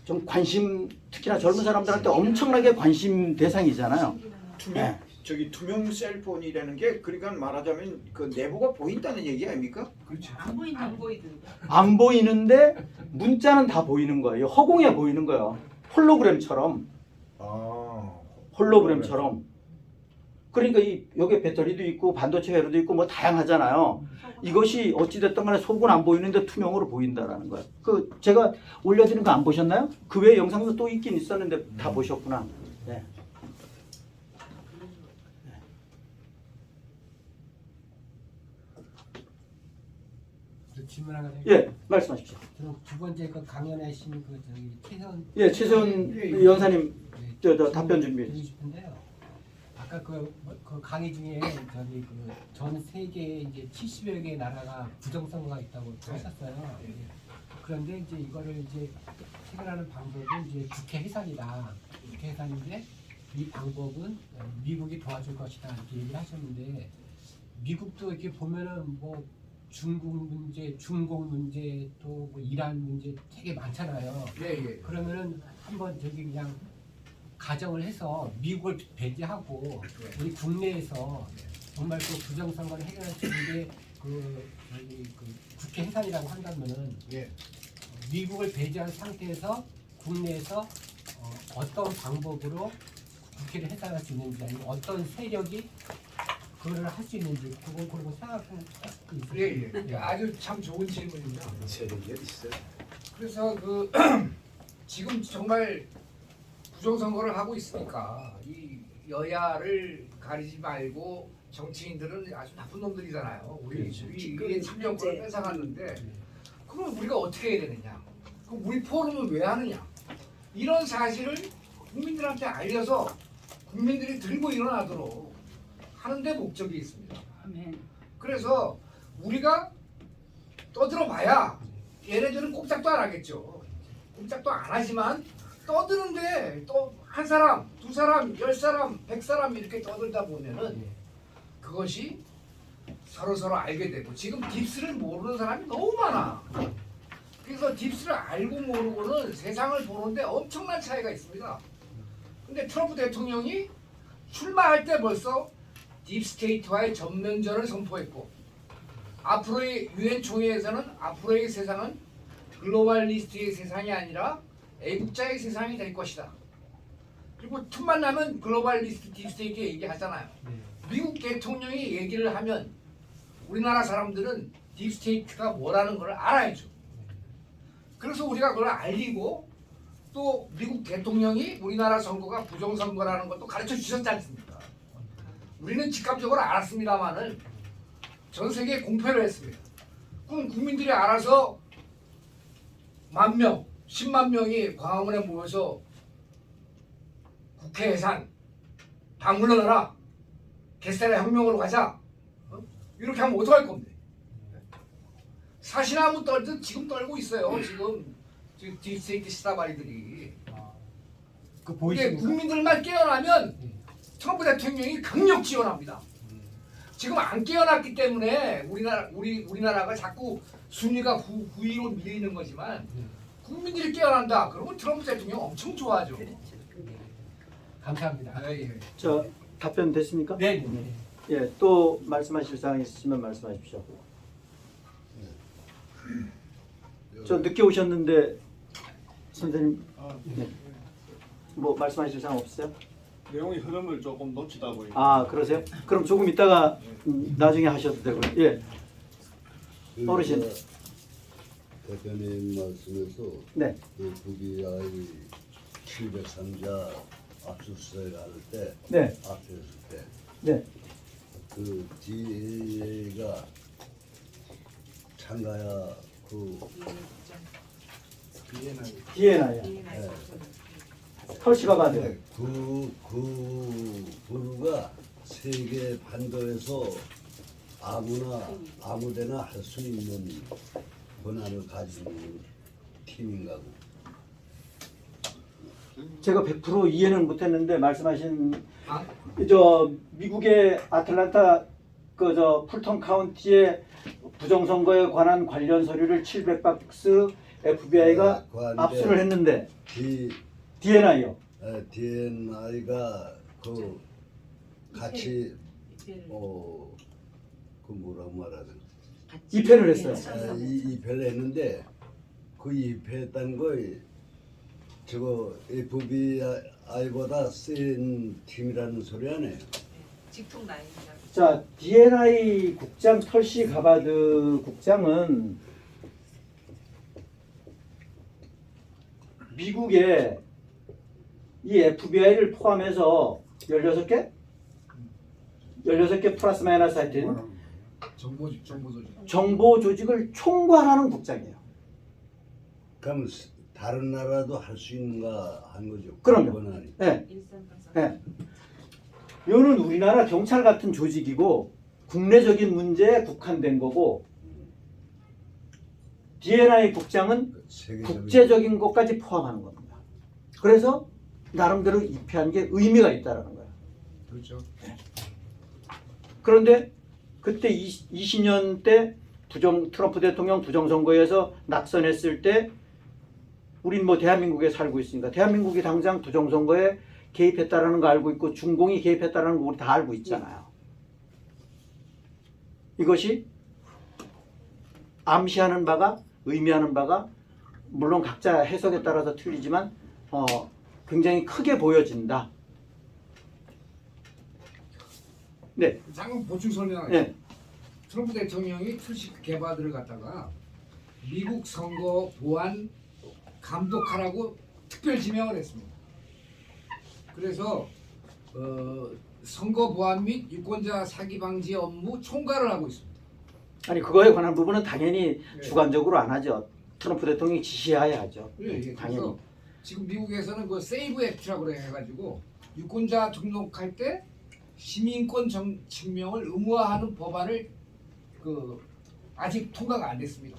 좀 관심, 특히나 젊은 사람들한테 엄청나게 관심 대상이잖아요. 네. 투명 셀폰이라는 게 그러니까 말하자면 그 내부가 보인다는 얘기 아닙니까? 그렇죠. 안 보인다. 안 보이더라고요. 안 보이는데 문자는 다 보이는 거예요. 허공에 보이는 거예요. 홀로그램처럼. 홀로그램처럼. 그러니까 여기 배터리도 있고 반도체 회로도 있고 뭐 다양하잖아요. 이것이 어찌됐든 간에 속은 안 보이는데 투명으로 보인다라는 거예요. 그 제가 올려드린 거 안 보셨나요? 그 외에 영상도 또 있긴 있었는데 다 보셨구나. 네. 질문 하나 드릴게요. 예, 말씀하십시오. 그럼 두 번째 그 강연하신 그 저기 최선 예, 최세훈 여사님 저 답변 준비해 드리고 주십시오. 싶은데요. 아까 그 강의 중에 저기 그 전 세계에 이제 70여 개의 나라가 부정선거가 있다고 하셨어요. 그런데 이제 이거를 이제 해결하는 방법은 이제 국회 해산이다. 국회 해산인데 이 방법은 미국이 도와줄 것이다 이렇게 얘기를 하셨는데 미국도 이렇게 보면은 뭐 중국 문제, 중국 문제, 또 뭐 이란 문제 되게 많잖아요. 예. 그러면은 한번 저기 그냥 가정을 해서 미국을 배제하고 우리 국내에서 정말 그 부정선거를 해결할 수 있는 게그 국회 해산이라고 한다면은 예. 미국을 배제한 상태에서 국내에서 어떤 방법으로 국회를 해산할 수 있는지 아니면 어떤 세력이 그거를 할 수 있는지 그리고 생각하고 예. 아주 참 좋은 질문입니다. 세력이 어디 있어요? 그래서 그 지금 정말 부정선거를 하고 있으니까 이 여야를 가리지 말고 정치인들은 아주 나쁜 놈들이잖아요. 우리의 참정권을 뺏어갔는데 그럼 우리가 어떻게 해야 되느냐? 그럼 우리 포럼은 왜 하느냐? 이런 사실을 국민들한테 알려서 국민들이 들고 일어나도록 하는 데 목적이 있습니다. 아멘. 그래서 우리가 떠들어봐야 얘네들은 꼼짝도 안 하겠죠. 꼼짝도 안 하지만 떠드는데 또 한 사람, 두 사람, 10사람, 100사람 이렇게 떠들다 보면은 그것이 서로 알게 되고 지금 딥스를 모르는 사람이 너무 많아. 그래서 딥스를 알고 모르고는 세상을 보는데 엄청난 차이가 있습니다. 근데 트럼프 대통령이 출마할 때 벌써 딥스테이트와의 전면전을 선포했고 앞으로의 유엔 총회에서는 앞으로의 세상은 글로벌리스트의 세상이 아니라 애국자의 세상이 될 것이다. 그리고 틈만 나면 글로벌리스트 딥스테이트 얘기하잖아요. 미국 대통령이 얘기를 하면 우리나라 사람들은 딥스테이트가 뭐라는 걸 알아야죠. 그래서 우리가 그걸 알리고 또 미국 대통령이 우리나라 선거가 부정선거라는 것도 가르쳐 주셨지 않습니까? 우리는 직감적으로 알았습니다만은 전 세계에 공표를 했습니다. 그럼 국민들이 알아서 10,000명, 10만 명이 광화문에 모여서 국회 해산, 다 물러나라, 개스타의 혁명으로 가자, 이렇게 하면 어떡할 겁니까? 사시나무 떨듯 지금 떨고 있어요. 지금 딥스테이트 시다바리들이. 그 이게 보이십니까? 국민들만 깨어나면 트럼프 대통령이 강력 지원합니다. 지금 안 깨어났기 때문에 우리나라가 자꾸 순위가 9위로 밀리는 거지만 국민들이 깨어난다. 그러면 트럼프 대통령 엄청 좋아하죠. 감사합니다. 예. 저 답변 됐습니까? 네. 예, 또 말씀하실 사항 있으시면 말씀하십시오. 저 늦게 오셨는데 선생님 네. 뭐 말씀하실 사항 없으세요? 내용의 흐름을 조금 놓치다 보니 아 그러세요? 그럼 조금 이따가 나중에 하셔도 되고요. 예, 어르신. 대표님 말씀에서 네, FBI 703자 압수수색 할때 네, 압수했을 때 네. 그 DA가 참가야 그 DNI야. 네. 털시가바드. 그 부류가 세계 반도에서 아무데나 할 수 있는 권한을 가지고 있는 팀인가고. 제가 100% 이해는 못했는데 말씀하신 아, 저 미국의 아틀란타 그 저 풀턴 카운티의 부정선거에 관한 관련 서류를 700박스 FBI가 압수를 했는데 DNI요. DNI가 그 같이 그 뭐라고 말하든 입회를 했어요. 입회를 했는데 그 입회했다는 거 저거 FBI보다 센 팀이라는 소리 아니에요. 직통 라인이라고. 자, DNI 국장 털시 가바드 국장은 미국의 이 FBI를 포함해서 16개? 16개 플러스 마이너스 하여튼 정보 조직. 정보 조직을 총괄하는 국장이에요. 그럼 다른 나라도 할 수 있는가 한 거죠. 그럼요. 권한이. 네. 일산방사. 네. 이거는 우리나라 경찰 같은 조직이고 국내적인 문제에 국한된 거고 DNI 국장은 국제적인 것까지 포함하는 겁니다. 그래서 나름대로 입회한 게 의미가 있다라는 거예요. 그렇죠. 그런데 그때 20년 때 트럼프 대통령 부정선거에서 낙선했을 때 우린 뭐 대한민국에 살고 있으니까 대한민국이 당장 부정선거에 개입했다라는 거 알고 있고 중공이 개입했다라는 거 우리 다 알고 있잖아요. 이것이 암시하는 바가 의미하는 바가 물론 각자 해석에 따라서 틀리지만 굉장히 크게 보여진다. 네. 잠깐 보충 설명할게요. 네. 트럼프 대통령이 출식 개바드를 갖다가 미국 선거 보안 감독하라고 특별 지명을 했습니다. 그래서 선거 보안 및 유권자 사기 방지 업무 총괄을 하고 있습니다. 아니 그거에 관한 부분은 당연히 네. 주관적으로 안 하죠. 트럼프 대통령이 지시하에 하죠. 예, 당연히. 그래서 지금 미국에서는 그 세이브 액트라고 해가지고 유권자 등록할 때 시민권 증명을 의무화하는 법안을 아직 통과가 안 됐습니다.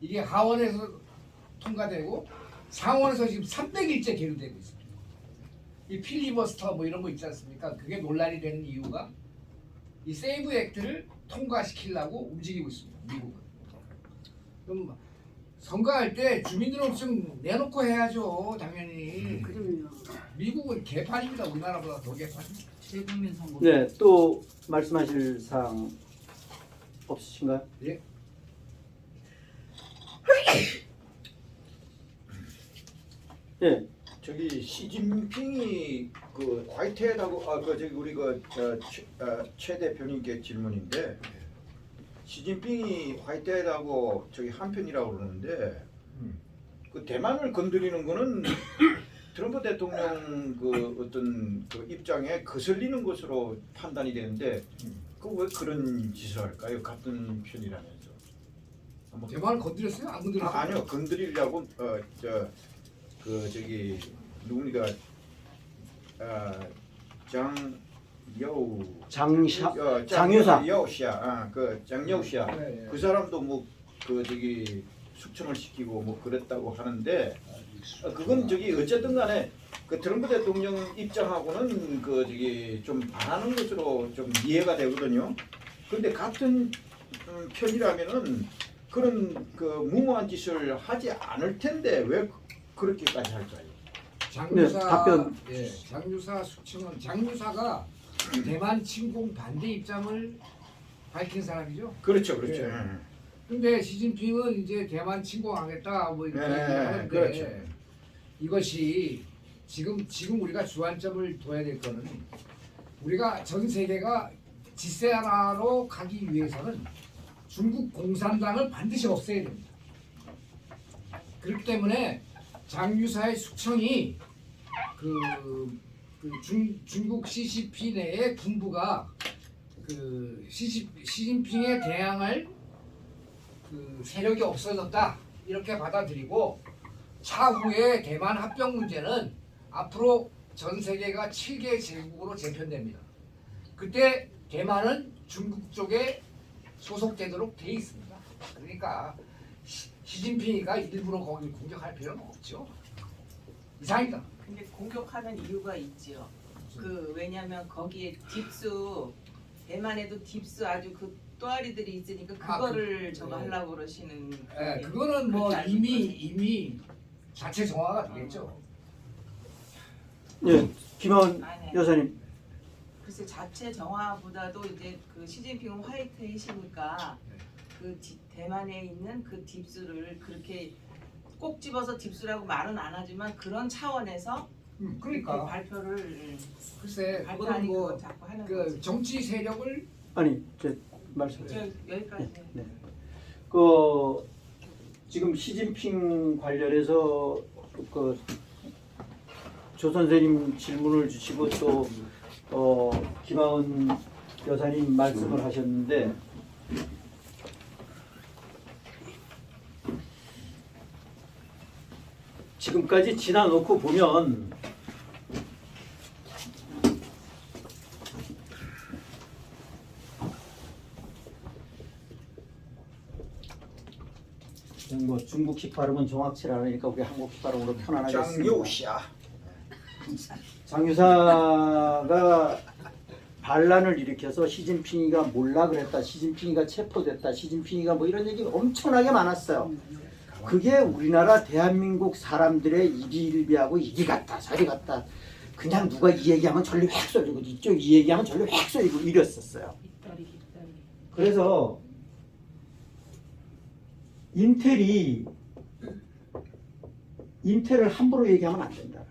이게 하원에서 통과되고 상원에서 지금 300일째 계류되고 있습니다. 이 필리버스터 뭐 이런 거 있지 않습니까? 그게 논란이 되는 이유가 이 세이브 액트를 통과시키려고 움직이고 있습니다. 미국은. 그럼 선거할 때 주민등록증 내놓고 해야죠. 당연히. 그럼요. 미국은 개판입니다. 우리나라보다 더 개판입니다. 재국민 선거. 네, 또 말씀하실 사항 없으신가요? 예. 예. 저기 시진핑이 그 화이트헤드하고 우리 최 대표님께 질문인데 시진핑이 화이트헤드하고 저기 한편이라고 그러는데 그 대만을 건드리는 거는 트럼프 대통령 그 어떤 그 입장에 거슬리는 것으로 판단이 되는데 그 왜 그런 짓을 할까요? 같은 편이라면서. 한번 대만을 건드렸어요? 안 건드렸어요? 아니요 건드리려고 저기 누구니까 장유사 여우씨야 그 장여우씨야 네, 네. 그 사람도 뭐 그 저기 숙청을 시키고 뭐 그랬다고 하는데 그건 저기 어쨌든 간에 그 트럼프 대통령 입장하고는 그 저기 좀 반하는 것으로 좀 이해가 되거든요. 그런데 같은 편이라면은 그런 그 무모한 짓을 하지 않을 텐데 왜 그렇게까지 할까요? 장유사 네, 답변. 예, 장유사 숙청은 장유사가 대만 침공 반대 입장을 밝힌 사람이죠. 그렇죠, 그렇죠. 예. 근데 시진핑은 이제 대만 침공하겠다 뭐 이렇게 네, 얘기하는데 그렇죠. 이것이 지금 우리가 주안점을 둬야 될 거는 우리가 전 세계가 지세하나로 가기 위해서는 중국 공산당을 반드시 없애야 됩니다. 그렇기 때문에 장유사의 숙청이 중국 CCP 내의 군부가 시진핑에 대항할 세력이 없어졌다 이렇게 받아들이고 차후에 대만 합병 문제는 앞으로 전 세계가 7개 제국으로 재편됩니다. 그때 대만은 중국 쪽에 소속되도록 돼 있습니다. 그러니까 시진핑이가 일부러 거기 공격할 필요는 없죠. 이상입니다. 근데 공격하는 이유가 있지요. 왜냐면 거기에 딥수 대만에도 딥수 아주 또아리들이 있으니까 그거를 저거 네. 하려고 그러시는. 예, 그거는 뭐 그렇게 알고 이미 자체 정화가 되겠죠. 예, 김하원 아니, 여사님. 글쎄 자체 정화보다도 이제 시진핑은 화이트햇이니까 대만에 있는 딥수를 그렇게 꼭 집어서 딥수라고 말은 안 하지만 그런 차원에서 그러니까 이렇게 발표를 글쎄 그거는 발표하니 뭐 그거 자꾸 하는 거지. 정치 세력을 아니, 제 말씀. 저 여기까지. 네. 지금 시진핑 관련해서 조 선생님 질문을 주시고 또 김하은 여사님 말씀을 하셨는데 지금까지 지나놓고 보면 뭐 중국식 발음은 정확치 않으니까 우리 한국식 발음으로 편안하겠습니다. 장유샤. 장유사가 반란을 일으켜서 시진핑이가 몰라 그랬다, 시진핑이가 체포됐다, 시진핑이가 뭐 이런 얘기 엄청나게 많았어요. 그게 우리나라 대한민국 사람들의 이리일비하고 이리 같다 저리 같다, 그냥 누가 이 얘기하면 전리 확 쏠리고 이쪽 이 얘기하면 전리 확 쏠리고 이랬었어요. 그래서 인텔을 함부로 얘기하면 안 된다는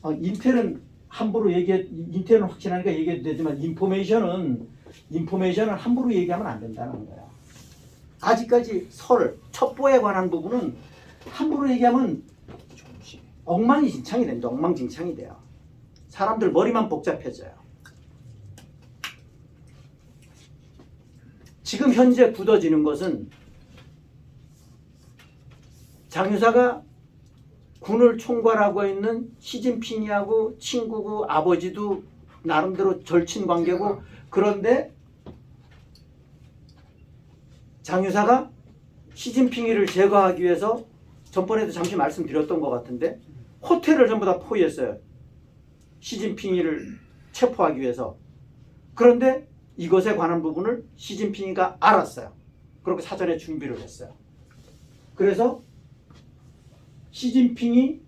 거예요. 인텔은 인텔은 확실하니까 얘기해도 되지만 인포메이션은 함부로 얘기하면 안 된다는 거예요. 아직까지 첩보에 관한 부분은 함부로 얘기하면 엉망진창이 됩니다. 엉망진창이 돼요. 사람들 머리만 복잡해져요. 지금 현재 굳어지는 것은 장유사가 군을 총괄하고 있는 시진핑이하고 친구고 아버지도 나름대로 절친 관계고, 그런데 장유사가 시진핑이를 제거하기 위해서 전번에도 잠시 말씀드렸던 것 같은데 호텔을 전부 다 포위했어요. 시진핑이를 체포하기 위해서. 그런데 이것에 관한 부분을 시진핑이가 알았어요. 그렇게 사전에 준비를 했어요. 그래서 시진핑이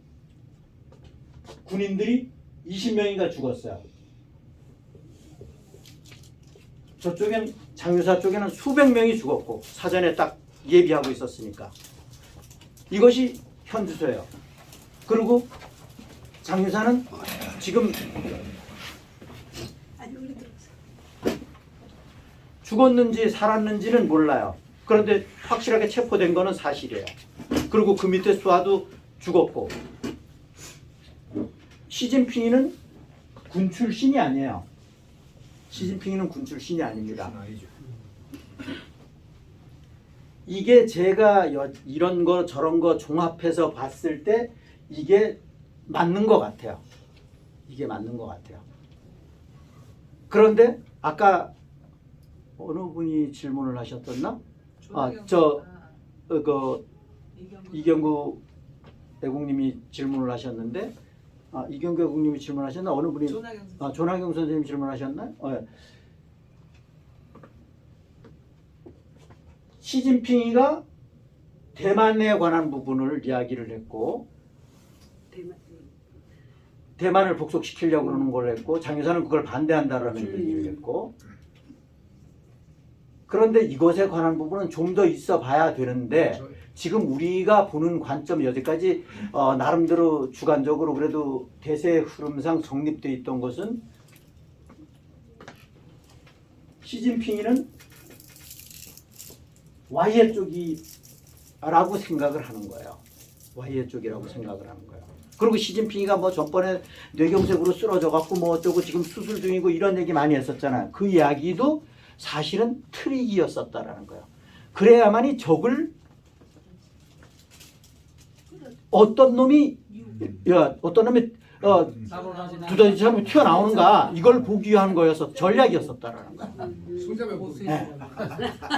군인들이 20명인가 죽었어요. 저쪽엔 장유사 쪽에는 수백 명이 죽었고 사전에 딱 예비하고 있었으니까. 이것이 현주소예요. 그리고 장유사는 지금 죽었는지 살았는지는 몰라요. 그런데 확실하게 체포된 거는 사실이에요. 그리고 그 밑에 수하도 죽었고, 시진핑이는 군 출신이 아니에요. 시진핑이는 군 출신이 아닙니다. 이게 제가 이런 거 저런 거 종합해서 봤을 때 이게 맞는 것 같아요. 이게 맞는 것 같아요. 그런데 아까 어느 분이 질문을 하셨었나? 이경구 애국님이 질문을 하셨는데, 이경구 애국님이 질문하셨나? 어느 분이? 조나경 선생님 질문하셨나? 시진핑이가 대만에 관한 부분을 이야기를 했고, 대만을 복속시키려고 그러는 걸 했고, 장유사는 그걸 반대한다라는 얘기를 했고, 그런데 이것에 관한 부분은 좀 더 있어 봐야 되는데, 지금 우리가 보는 관점 여기까지 나름대로 주관적으로 그래도 대세의 흐름상 성립되어 있던 것은, 시진핑이는 Y의 쪽이 라고 생각을 하는 거예요. 와이의 쪽이라고 생각을 하는 거예요. 그리고 시진핑이가 뭐 전번에 뇌경색으로 쓰러져 갖고 뭐 어쩌고 지금 수술 중이고 이런 얘기 많이 했었잖아요. 그 이야기도 사실은 트릭이었었다라는 거예요. 그래야만이 적을 어떤 놈이 두더지처럼 튀어나오는가 이걸 보기 위한 거여서 전략이었었다라는 거예요. 네.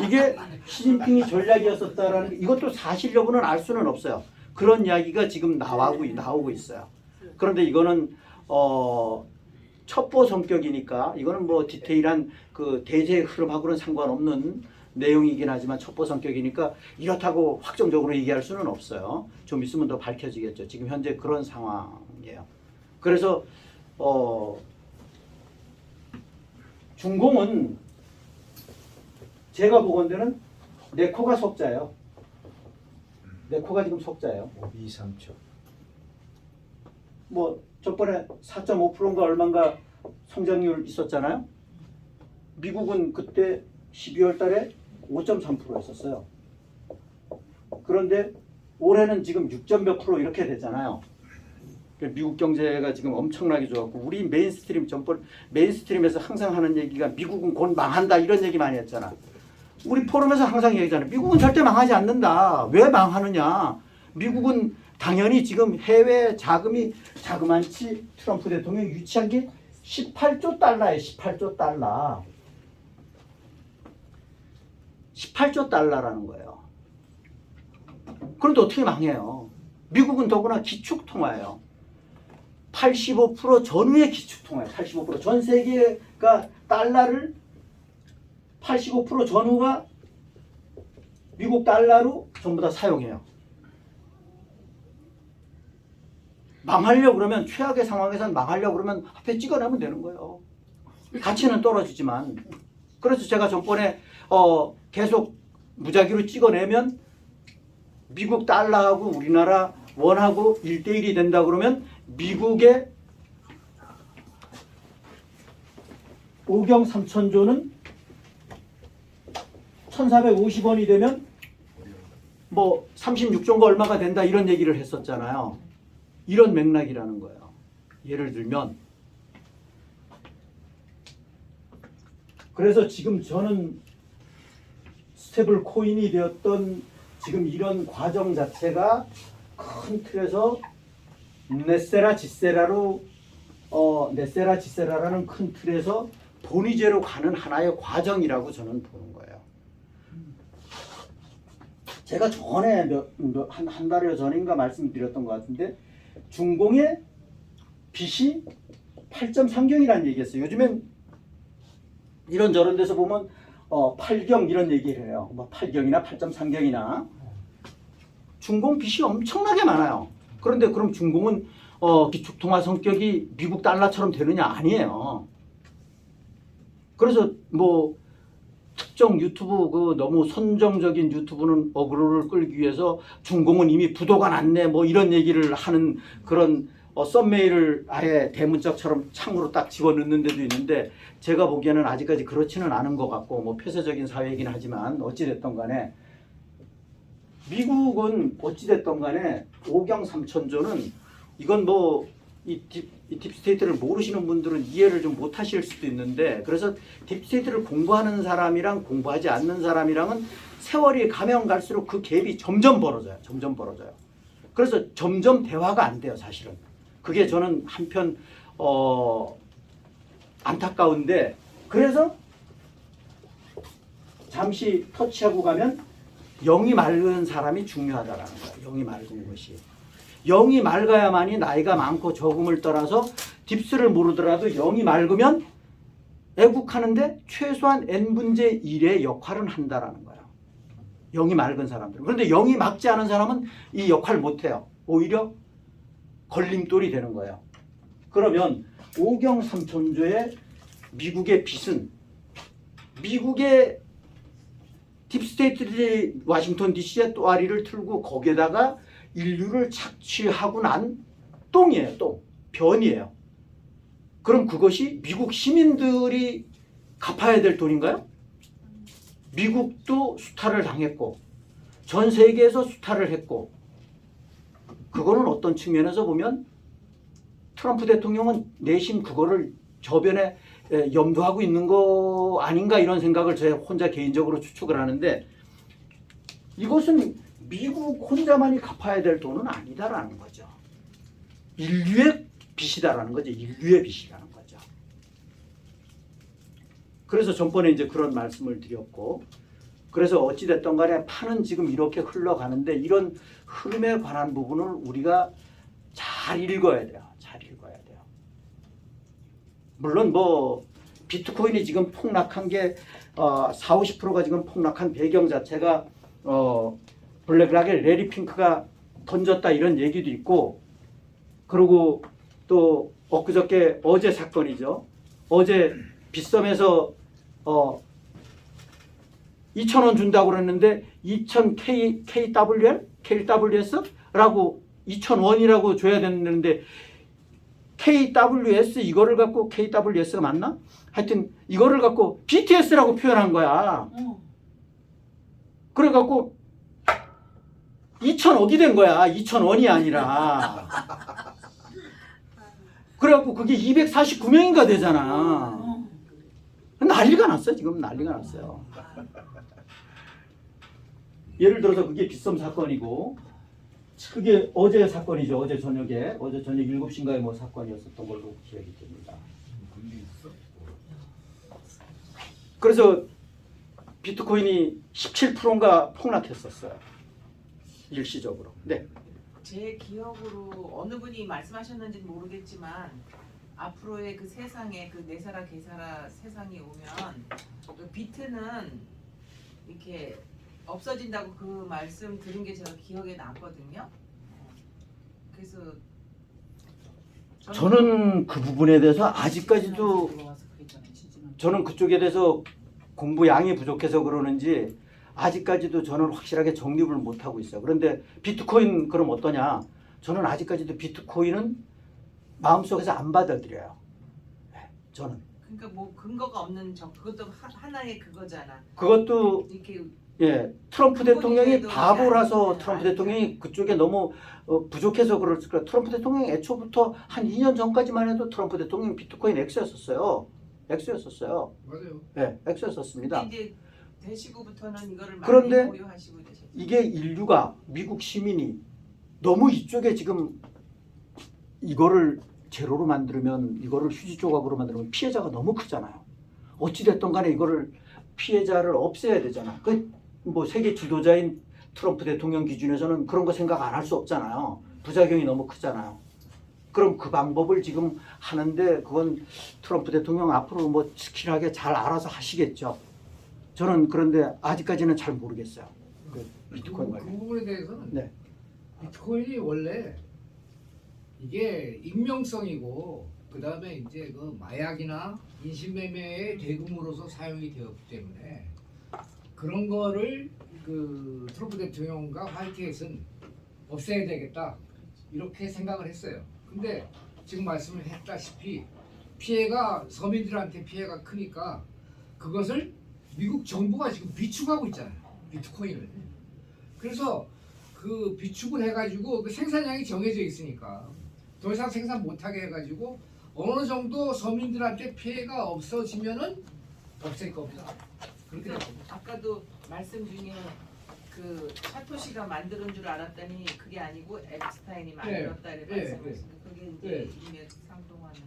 이게 시진핑이 전략이었었다라는 게 이것도 사실 여부는 알 수는 없어요. 그런 이야기가 지금 나오고 있어요. 그런데 이거는 첩보 성격이니까 이거는 뭐 디테일한 그 대세의 흐름하고는 상관없는 내용이긴 하지만 첩보 성격이니까 이렇다고 확정적으로 얘기할 수는 없어요. 좀 있으면 더 밝혀지겠죠. 지금 현재 그런 상황이에요. 그래서 중공은 제가 보건대는 내 코가 속자예요. 내 코가 지금 속자예요. 2, 3초. 뭐 저번에 4.5%인가 얼마인가 성장률 있었잖아요. 미국은 그때 12월 달에 5.3%였었어요. 그런데 올해는 지금 6점 몇 프로 이렇게 되잖아요. 미국 경제가 지금 엄청나게 좋았고 우리 메인스트림에서 항상 하는 얘기가 미국은 곧 망한다 이런 얘기 많이 했잖아. 우리 포럼에서 항상 얘기하잖아요. 미국은 절대 망하지 않는다. 왜 망하느냐. 미국은 당연히 지금 해외 자금이 자그만치 트럼프 대통령이 유치한 게 18조 달러예요. 18조 달러. 18조 달러라는 거예요. 그런데 어떻게 망해요? 미국은 더구나 기축통화예요. 85% 전후의 기축통화예요. 85% 전 세계가 달러를 85% 전후가 미국 달러로 전부 다 사용해요. 망하려고 그러면 최악의 상황에서는 망하려고 그러면 앞에 찍어내면 되는 거예요. 가치는 떨어지지만. 그래서 제가 전번에 계속 무작위로 찍어내면 미국 달러하고 우리나라 원하고 1대1이 된다 그러면 미국의 5경 3천조는 1,450원이 되면 뭐 36조인가 얼마가 된다 이런 얘기를 했었잖아요. 이런 맥락이라는 거예요. 예를 들면 그래서 지금 저는 스테이블 코인이 되었던 지금 이런 과정 자체가 큰 틀에서 네세라 지세라라는 큰 틀에서 본위제로 가는 하나의 과정이라고 저는 보는 거예요. 제가 전에 한 달여 전인가 말씀드렸던 것 같은데 중공의 빚이 8.3경이라는 얘기했어요. 요즘엔 이런저런 데서 보면 8경 이런 얘기를 해요. 뭐 8경이나 8.3경이나 중공 빚이 엄청나게 많아요. 그런데 그럼 중공은 기축통화 성격이 미국 달러처럼 되느냐? 아니에요. 그래서 뭐 특정 유튜브 그 너무 선정적인 유튜브는 어그로를 끌기 위해서 중공은 이미 부도가 났네 뭐 이런 얘기를 하는 그런 썸메일을 아예 대문짝처럼 창으로 딱 집어넣는 데도 있는데 제가 보기에는 아직까지 그렇지는 않은 것 같고 뭐 폐쇄적인 사회이긴 하지만 어찌됐든 간에 미국은 어찌됐든 간에 5경 3천조는 이건 뭐 이 딥스테이트를 모르시는 분들은 이해를 좀 못하실 수도 있는데 그래서 딥스테이트를 공부하는 사람이랑 공부하지 않는 사람이랑은 세월이 가면 갈수록 그 갭이 점점 벌어져요. 점점 벌어져요. 그래서 점점 대화가 안 돼요. 사실은. 그게 저는 한편 안타까운데 그래서 잠시 터치하고 가면 영이 맑은 사람이 중요하다라는 거예요. 영이 맑은 것이. 영이 맑아야만이 나이가 많고 적음을 떠나서 딥스를 모르더라도 영이 맑으면 애국하는데 최소한 n분의 1의 역할은 한다라는 거예요. 영이 맑은 사람들은. 그런데 영이 맑지 않은 사람은 이 역할을 못해요. 오히려 걸림돌이 되는 거예요. 그러면 5경 3천조의 미국의 빚은 미국의 딥스테이트들이 워싱턴 DC에 또아리를 틀고 거기에다가 인류를 착취하고 난 똥이에요. 똥. 변이에요. 그럼 그것이 미국 시민들이 갚아야 될 돈인가요? 미국도 수탈을 당했고 전 세계에서 수탈을 했고, 그거는 어떤 측면에서 보면 트럼프 대통령은 내심 그거를 저변에 염두하고 있는 거 아닌가 이런 생각을 제 혼자 개인적으로 추측을 하는데, 이것은 미국 혼자만이 갚아야 될 돈은 아니다라는 거죠. 인류의 빚이다라는 거죠. 인류의 빚이라는 거죠. 그래서 전번에 이제 그런 말씀을 드렸고, 그래서 어찌됐든 간에 판은 지금 이렇게 흘러가는데 이런 흐름에 관한 부분을 우리가 잘 읽어야 돼요. 잘 읽어야 돼요. 물론 뭐 비트코인이 지금 폭락한 게 40~50%가 지금 폭락한 배경 자체가 블랙락의 레리 핑크가 던졌다 이런 얘기도 있고, 그리고 또 엊그저께 어제 사건이죠. 어제 빗썸에서 2,000원 준다고 그랬는데 2,000 KWS라고 2,000원이라고 줘야 되는데 KWS 이거를 갖고 KWS가 맞나? 하여튼 이거를 갖고 BTS라고 표현한 거야. 그래갖고 2,000억이 된 거야. 2,000원이 아니라. 그래갖고 그게 249명인가 되잖아. 난리가 났어요. 지금 난리가 났어요. 예를 들어서 그게 빗썸 사건이고, 그게 어제 사건이죠. 어제 저녁 7시인가에 뭐 사건이었었던 걸로 기억이 됩니다. 그래서 비트코인이 17%인가 폭락했었어요. 일시적으로. 네. 제 기억으로 어느 분이 말씀하셨는지 모르겠지만 앞으로의 그 세상에 그 내사라 개사라 세상이 오면 그 비트는 이렇게 없어진다고 그 말씀 들은 게 제가 기억에 남거든요. 그래서 저는 그 부분에 대해서 아직까지도 저는 그쪽에 대해서 공부 양이 부족해서 그러는지 아직까지도 저는 확실하게 정립을 못하고 있어요. 그런데 비트코인 그럼 어떠냐? 저는 아직까지도 비트코인은 마음속에서 안 받아들여요. 저는. 그러니까 뭐 근거가 없는 그것도 하나의 그거잖아. 그것도 이렇게 트럼프 대통령이 바보라서 네, 트럼프 대통령이 그쪽에 너무 부족해서 그럴 거예요. 트럼프 대통령이 애초부터 한 2년 전까지만 해도 트럼프 대통령 비트코인 X였었어요. 맞아요. 네, X였었습니다. 근데 이제 되시고부터는 이거를 많이 그런데 고려하시고 되셨죠. 이게 인류가 미국 시민이 너무 이쪽에 지금 이거를 제로로 만들면 이거를 휴지 조각으로 만들면 피해자가 너무 크잖아요. 어찌됐든 간에 이거를 피해자를 없애야 되잖아. 그 뭐 세계 지도자인 트럼프 대통령 기준에서는 그런 거 생각 안 할 수 없잖아요. 부작용이 너무 크잖아요. 그럼 그 방법을 지금 하는데 그건 트럼프 대통령 앞으로 뭐 스킬하게 잘 알아서 하시겠죠. 저는 그런데 아직까지는 잘 모르겠어요. 그 비트코인 그 관련. 부분에 대해서는 네. 비트코인이 원래 이게 익명성이고 그 다음에 이제 그 마약이나 인신매매의 대금으로서 사용이 되었기 때문에 그런 거를 그 트럼프 대통령과 화이트햇은 없애야 되겠다 이렇게 생각을 했어요. 근데 지금 말씀을 했다시피 피해가 서민들한테 피해가 크니까 그것을 미국 정부가 지금 비축하고 있잖아요. 비트코인을. 그래서 그 비축을 해가지고 그 생산량이 정해져 있으니까 더 이상 생산 못하게 해가지고 어느 정도 서민들한테 피해가 없어지면은 없앨 겁니다. 그렇게 될 겁니다. 아까도 말씀 중에 그 사토시가 만드는 줄 알았더니 그게 아니고 앱스타인이 만들었다 이렇게 말씀하셨는데 그게 이제 일맥상통하는.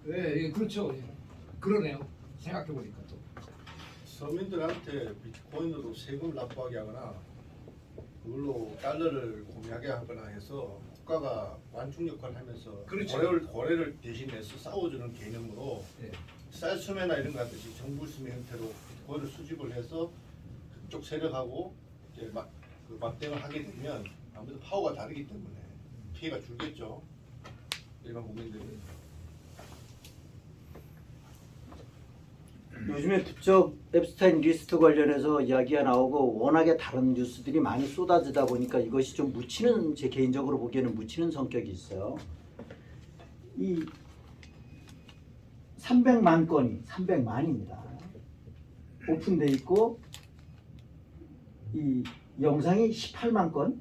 네, 그렇죠. 그러네요. 생각해 보니까 또. 서민들한테 비트코인으로 세금을 납부하게 하거나 그걸로 달러를 구매하게 하거나 해서 국가가 완충 역할을 하면서 그렇죠. 거래를 대신해서 싸워주는 개념으로 네. 쌀수매나 이런 거 하듯이 정부 수매 형태로 비트코인을 수집을 해서 그쪽 세력하고 이제 막대응을 하게 되면 아무래도 파워가 다르기 때문에 피해가 줄겠죠. 일반 국민들이. 요즘에 부쩍 앱스타인 리스트 관련해서 이야기가 나오고 워낙에 다른 뉴스들이 많이 쏟아지다 보니까 이것이 좀 묻히는, 제 개인적으로 보기에는 묻히는 성격이 있어요. 이 300만 건이 300만입니다. 오픈돼 있고 이 영상이 18만 건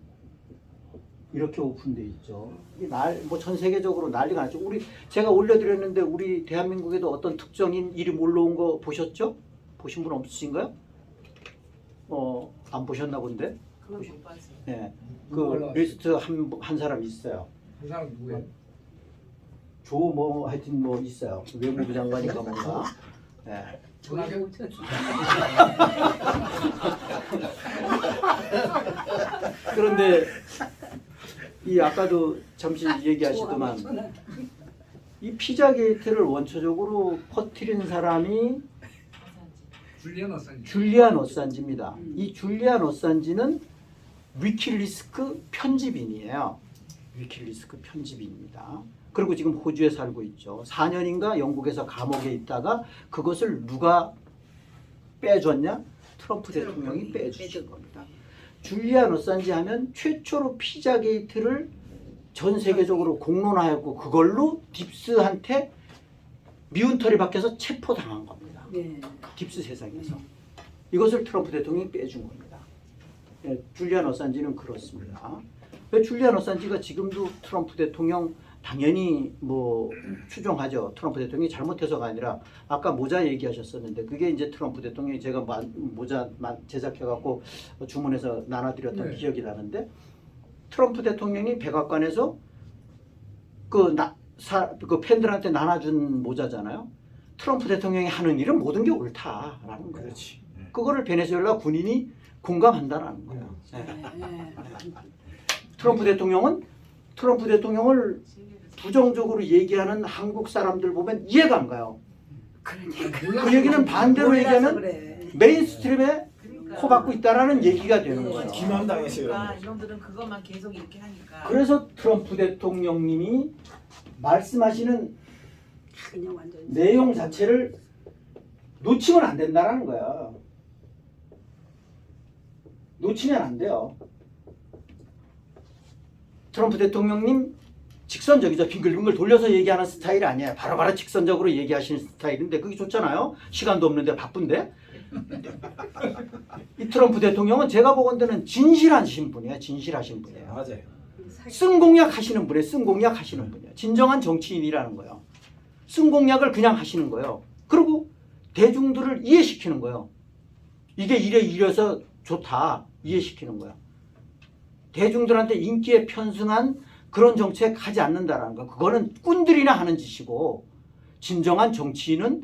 이렇게 오픈돼 있죠. 뭐 전 세계적으로 난리가 났죠. 제가 올려드렸는데 우리 대한민국에도 어떤 특정인 이름 올라온 거 보셨죠? 보신 분 없으신가요? 안 보셨나 본데. 그걸 못 봤어요. 네, 누구 그 올라왔어요? 리스트 한 사람 있어요. 그 사람 누구예요? 뭐 하여튼 뭐 있어요. 외무부 장관인가 뭔가. 네. 전화기 그런데 이 아까도 잠시 얘기하시더만 이 피자 게이트를 원초적으로 퍼뜨린 사람이 줄리안 어산지입니다. 이 줄리안 어산지는 위킬리스크 편집인이에요. 위킬리스크 편집인입니다. 그리고 지금 호주에 살고 있죠. 4년인가 영국에서 감옥에 있다가 그것을 누가 빼줬냐? 트럼프 대통령이 빼주신 겁니다. 줄리안 어산지 하면 최초로 피자 게이트를 전 세계적으로 공론화했고 그걸로 딥스한테 미운 털이 박혀서 체포당한 겁니다. 네. 딥스 세상에서. 이것을 트럼프 대통령이 빼준 겁니다. 예, 줄리안 어산지는 그렇습니다. 줄리안 어산지가 지금도 트럼프 대통령 당연히 뭐 추종하죠. 트럼프 대통령이 잘못해서가 아니라 아까 모자 얘기하셨었는데 그게 이제 트럼프 대통령이 제가 모자 제작해갖고 주문해서 나눠드렸던 네. 기억이 나는데 트럼프 대통령이 백악관에서 그 팬들한테 나눠준 모자잖아요. 트럼프 대통령이 하는 일은 모든 게 옳다라는 거예요. 그렇지. 그거를 베네수엘라 군인이 공감한다라는 거예요. 네. 트럼프 대통령을 부정적으로 얘기하는 한국 사람들 보면 이해가 안 가요. 그 얘기는 반대로 얘기하면 그래. 메인스트림에 그러니까. 코박고 있다라는 얘기가 되는 거예요. 기만당했어요. 그러니까 이놈들은 그것만 계속 이렇게 하니까. 그래서 트럼프 대통령님이 말씀하시는 그냥 완전 내용 자체를 놓치면 안 된다라는 거야. 놓치면 안 돼요. 트럼프 대통령님 직선적이죠. 빙글빙글 돌려서 얘기하는 스타일 아니에요. 바로바로 직선적으로 얘기하시는 스타일인데 그게 좋잖아요. 시간도 없는데 바쁜데. 이 트럼프 대통령은 제가 보건대는 진실하신 분이에요. 진실하신 분이에요. 맞아요. 쓴 공약 하시는 분이에요. 쓴 공약 하시는 분이에요. 진정한 정치인이라는 거예요. 쓴 공약을 그냥 하시는 거예요. 그리고 대중들을 이해시키는 거예요. 이게 이래서 좋다. 이해시키는 거예요. 대중들한테 인기에 편승한 그런 정책 하지 않는다라는 거. 그거는 꾼들이나 하는 짓이고 진정한 정치인은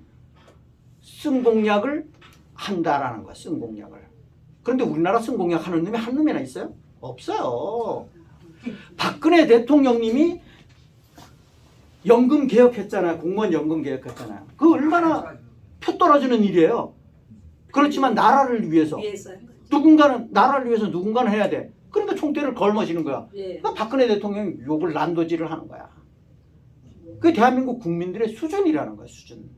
쓴 공약을 한다라는 거야. 쓴 공약을. 그런데 우리나라 쓴 공약 하는 놈이 한 놈이나 있어요? 없어요. 박근혜 대통령님이 연금 개혁했잖아요. 공무원 연금 개혁했잖아요. 그거 얼마나 표 떨어지는 일이에요. 그렇지만 나라를 위해서 누군가는 나라를 위해서 누군가는 해야 돼. 그러니까 총대를 걸머지는 거야. 그러니까 박근혜 대통령이 욕을 난도질을 하는 거야. 그게 대한민국 국민들의 수준이라는 거야. 수준.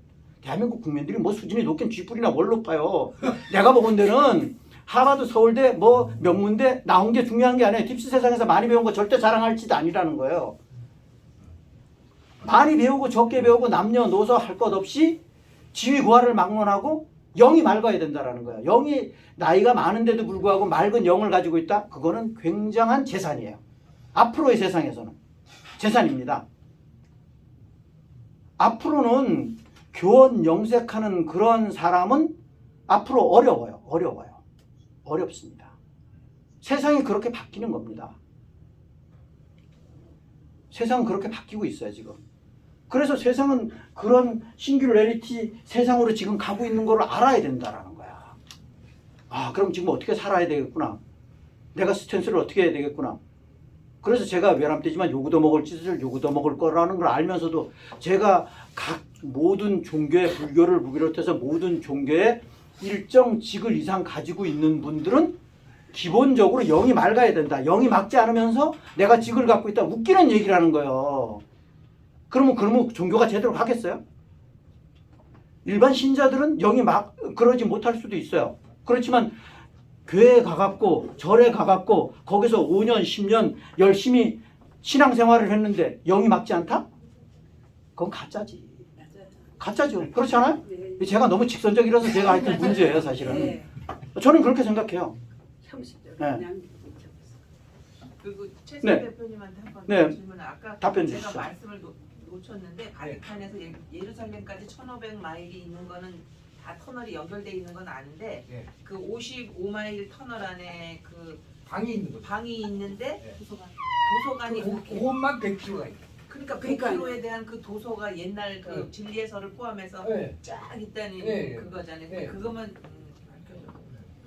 대한민국 국민들이 뭐 수준이 높긴 쥐뿔이나 뭘 높아요. 내가 보건 데는 하버드, 서울대, 뭐 명문대 나온 게 중요한 게 아니에요. 딥스 세상에서 많이 배운 거 절대 자랑할 짓 아니라는 거예요. 많이 배우고 적게 배우고 남녀노소 할 것 없이 지위고하를 막론하고 영이 맑아야 된다라는 거예요. 영이 나이가 많은데도 불구하고 맑은 영을 가지고 있다? 그거는 굉장한 재산이에요. 앞으로의 세상에서는 재산입니다. 앞으로는 교원 영색하는 그런 사람은 앞으로 어려워요. 어렵습니다. 세상이 그렇게 바뀌는 겁니다. 세상은 그렇게 바뀌고 있어요, 지금. 그래서 세상은 그런 싱귤레리티 세상으로 지금 가고 있는 걸 알아야 된다라는 거야. 아, 그럼 지금 어떻게 살아야 되겠구나. 내가 스탠스를 어떻게 해야 되겠구나. 그래서 제가 외람되지만 요구도 먹을 짓을 요구도 먹을 거라는 걸 알면서도 제가 각 모든 종교의 불교를 비롯해서 모든 종교의 일정 직을 이상 가지고 있는 분들은 기본적으로 영이 맑아야 된다. 영이 맑지 않으면서 내가 직을 갖고 있다. 웃기는 얘기를 하는 거예요. 그러면 종교가 제대로 가겠어요? 일반 신자들은 영이 그러지 못할 수도 있어요. 그렇지만 교회에 가갖고 절에 가갖고 거기서 5년 10년 열심히 신앙생활을 했는데 영이 맑지 않다? 그건 가짜지. 가짜죠. 그렇지 않아요? 제가 너무 직선적이라서 제가 하여튼 문제예요, 사실은. 저는 그렇게 생각해요. 형식적. 그냥 그리고 최선 네. 대표님한테 한번 네. 질문을 아까 답변 제가 주시죠. 말씀을 놓쳤는데 바티칸에서 예루살렘까지 1,500마일이 있는 거는 다 터널이 연결돼 있는 건 아는데 네. 그 55마일 터널 안에 그 방이 있는 거죠. 방이 있는데 네. 도서관이 그렇게 그것만 100km가 있고. 그러니까 그러니까요. 100km에 대한 그 도서가 옛날 그 네. 진리에서를 포함해서 네. 쫙 있다는 네. 그거잖아요. 네. 그거만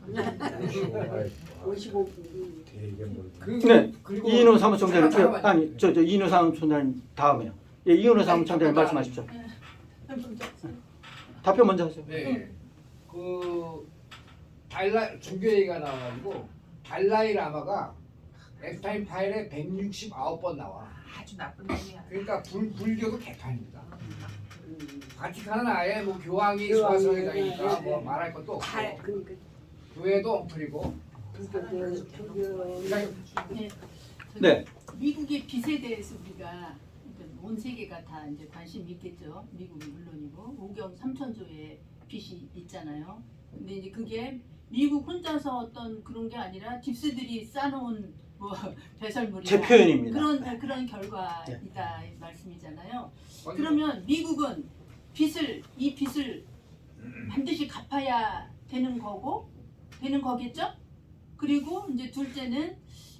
네. 55. 그리고, 네. 그리고 이인호 사무총장님, 잠깐만요. 아니 저 이인호 사무총장님 다음에요. 예, 이인호 사무총장님 말씀하십시오. 답변 먼저 하세요. 네. 그 달라 종교 얘기가 나와가지고 달라이 라마가 앱타임 파일에 169번 나와. 아주 나쁜 놈이야. 그러니까 불교도 개판입니다. 바티칸은 아예 뭐 교황이 교황이, 수화성이다니까 네, 뭐 네. 말할 것도 없고 다 그러니까 교회도 엉터리고. 그러니까 네. 네. 미국의 빚에 대해서 우리가 그러니까 온 세계가 다 이제 관심이 있겠죠. 미국이 물론이고 5경 3천조의 빚이 있잖아요. 근데 이제 그게 미국 혼자서 어떤 그런 게 아니라 딥스들이 쌓아놓은 뭐 배설물이나 제 표현입니다. 그런 결과이다 이 말씀이잖아요. 어디 그러면 미국은 이 빚을 반드시 갚아야 되는 거겠죠? 그리고 이제 둘째는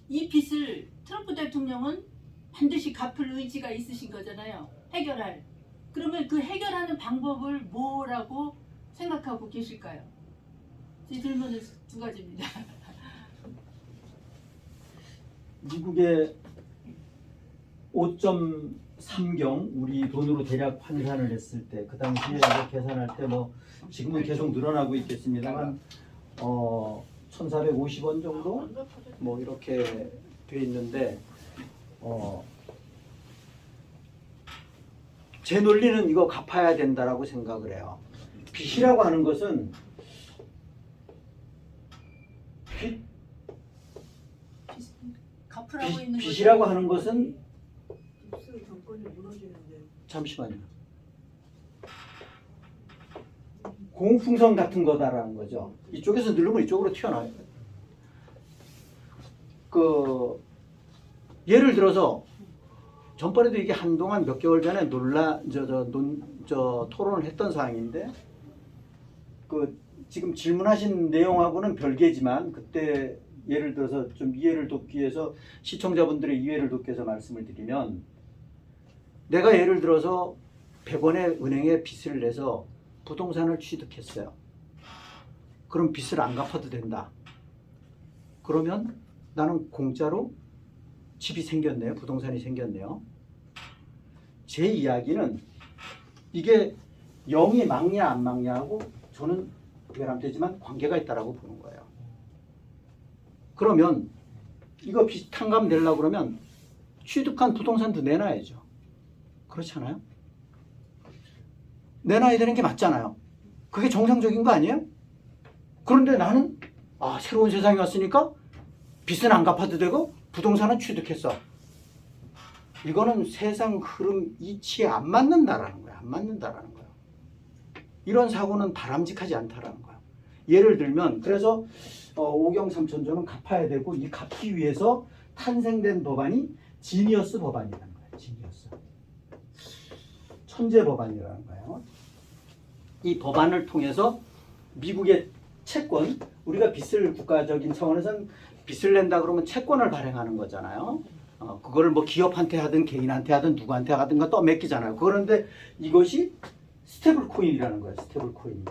이 빚을 트럼프 대통령은 반드시 갚을 의지가 있으신 거잖아요. 해결할. 그러면 그 해결하는 방법을 뭐라고 생각하고 계실까요? 제 질문은 두 가지입니다. 미국의 5.3경 우리 돈으로 대략 환산을 했을 때 그 당시에 이제 계산할 때 뭐 지금은 계속 늘어나고 있겠습니다만 1,450원 정도 뭐 이렇게 돼 있는데 제 논리는 이거 갚아야 된다라고 생각을 해요. 빚이라고 하는 것은 갚으라고 있는 빚이라고 하는 것은 무슨 정권이 무너지는데 잠시만요. 공풍선 같은 거다라는 거죠. 이쪽에서 누르면 이쪽으로 튀어나와요. 예를 들어서 전번에도 이게 한동안 몇 개월 전에 토론을 했던 사항인데 지금 질문하신 내용하고는 별개지만 그때 예를 들어서 좀 이해를 돕기 위해서 시청자분들의 이해를 돕기 위해서 말씀을 드리면 내가 예를 들어서 100원의 은행에 빚을 내서 부동산을 취득했어요. 그럼 빚을 안 갚아도 된다. 그러면 나는 공짜로 집이 생겼네요. 부동산이 생겼네요. 제 이야기는 이게 0이 막냐 안 막냐하고 저는 외람되지만 관계가 있다라고 보는 거예요. 그러면 이거 빚 탕감 내려고 그러면 취득한 부동산도 내놔야죠. 그렇잖아요? 내놔야 되는 게 맞잖아요. 그게 정상적인 거 아니에요? 그런데 나는 새로운 세상이 왔으니까 빚은 안 갚아도 되고 부동산은 취득했어. 이거는 세상 흐름 이치에 안 맞는다라는 거예요. 안 맞는다라는 거예요. 이런 사고는 바람직하지 않다라는 거예요. 예를 들면 그래서 5경 3천조는 갚아야 되고 이 갚기 위해서 탄생된 법안이 지니어스 법안이라는 거예요. 지니어스. 천재 법안이라는 거예요. 이 법안을 통해서 미국의 채권, 우리가 빚을 국가적인 차원에서는 빚을 낸다 그러면 채권을 발행하는 거잖아요. 그거를 뭐 기업한테 하든 개인한테 하든 누구한테 하든 떠맡기잖아요. 그런데 이것이 스테이블 코인이라는 거예요. 스테이블 코인.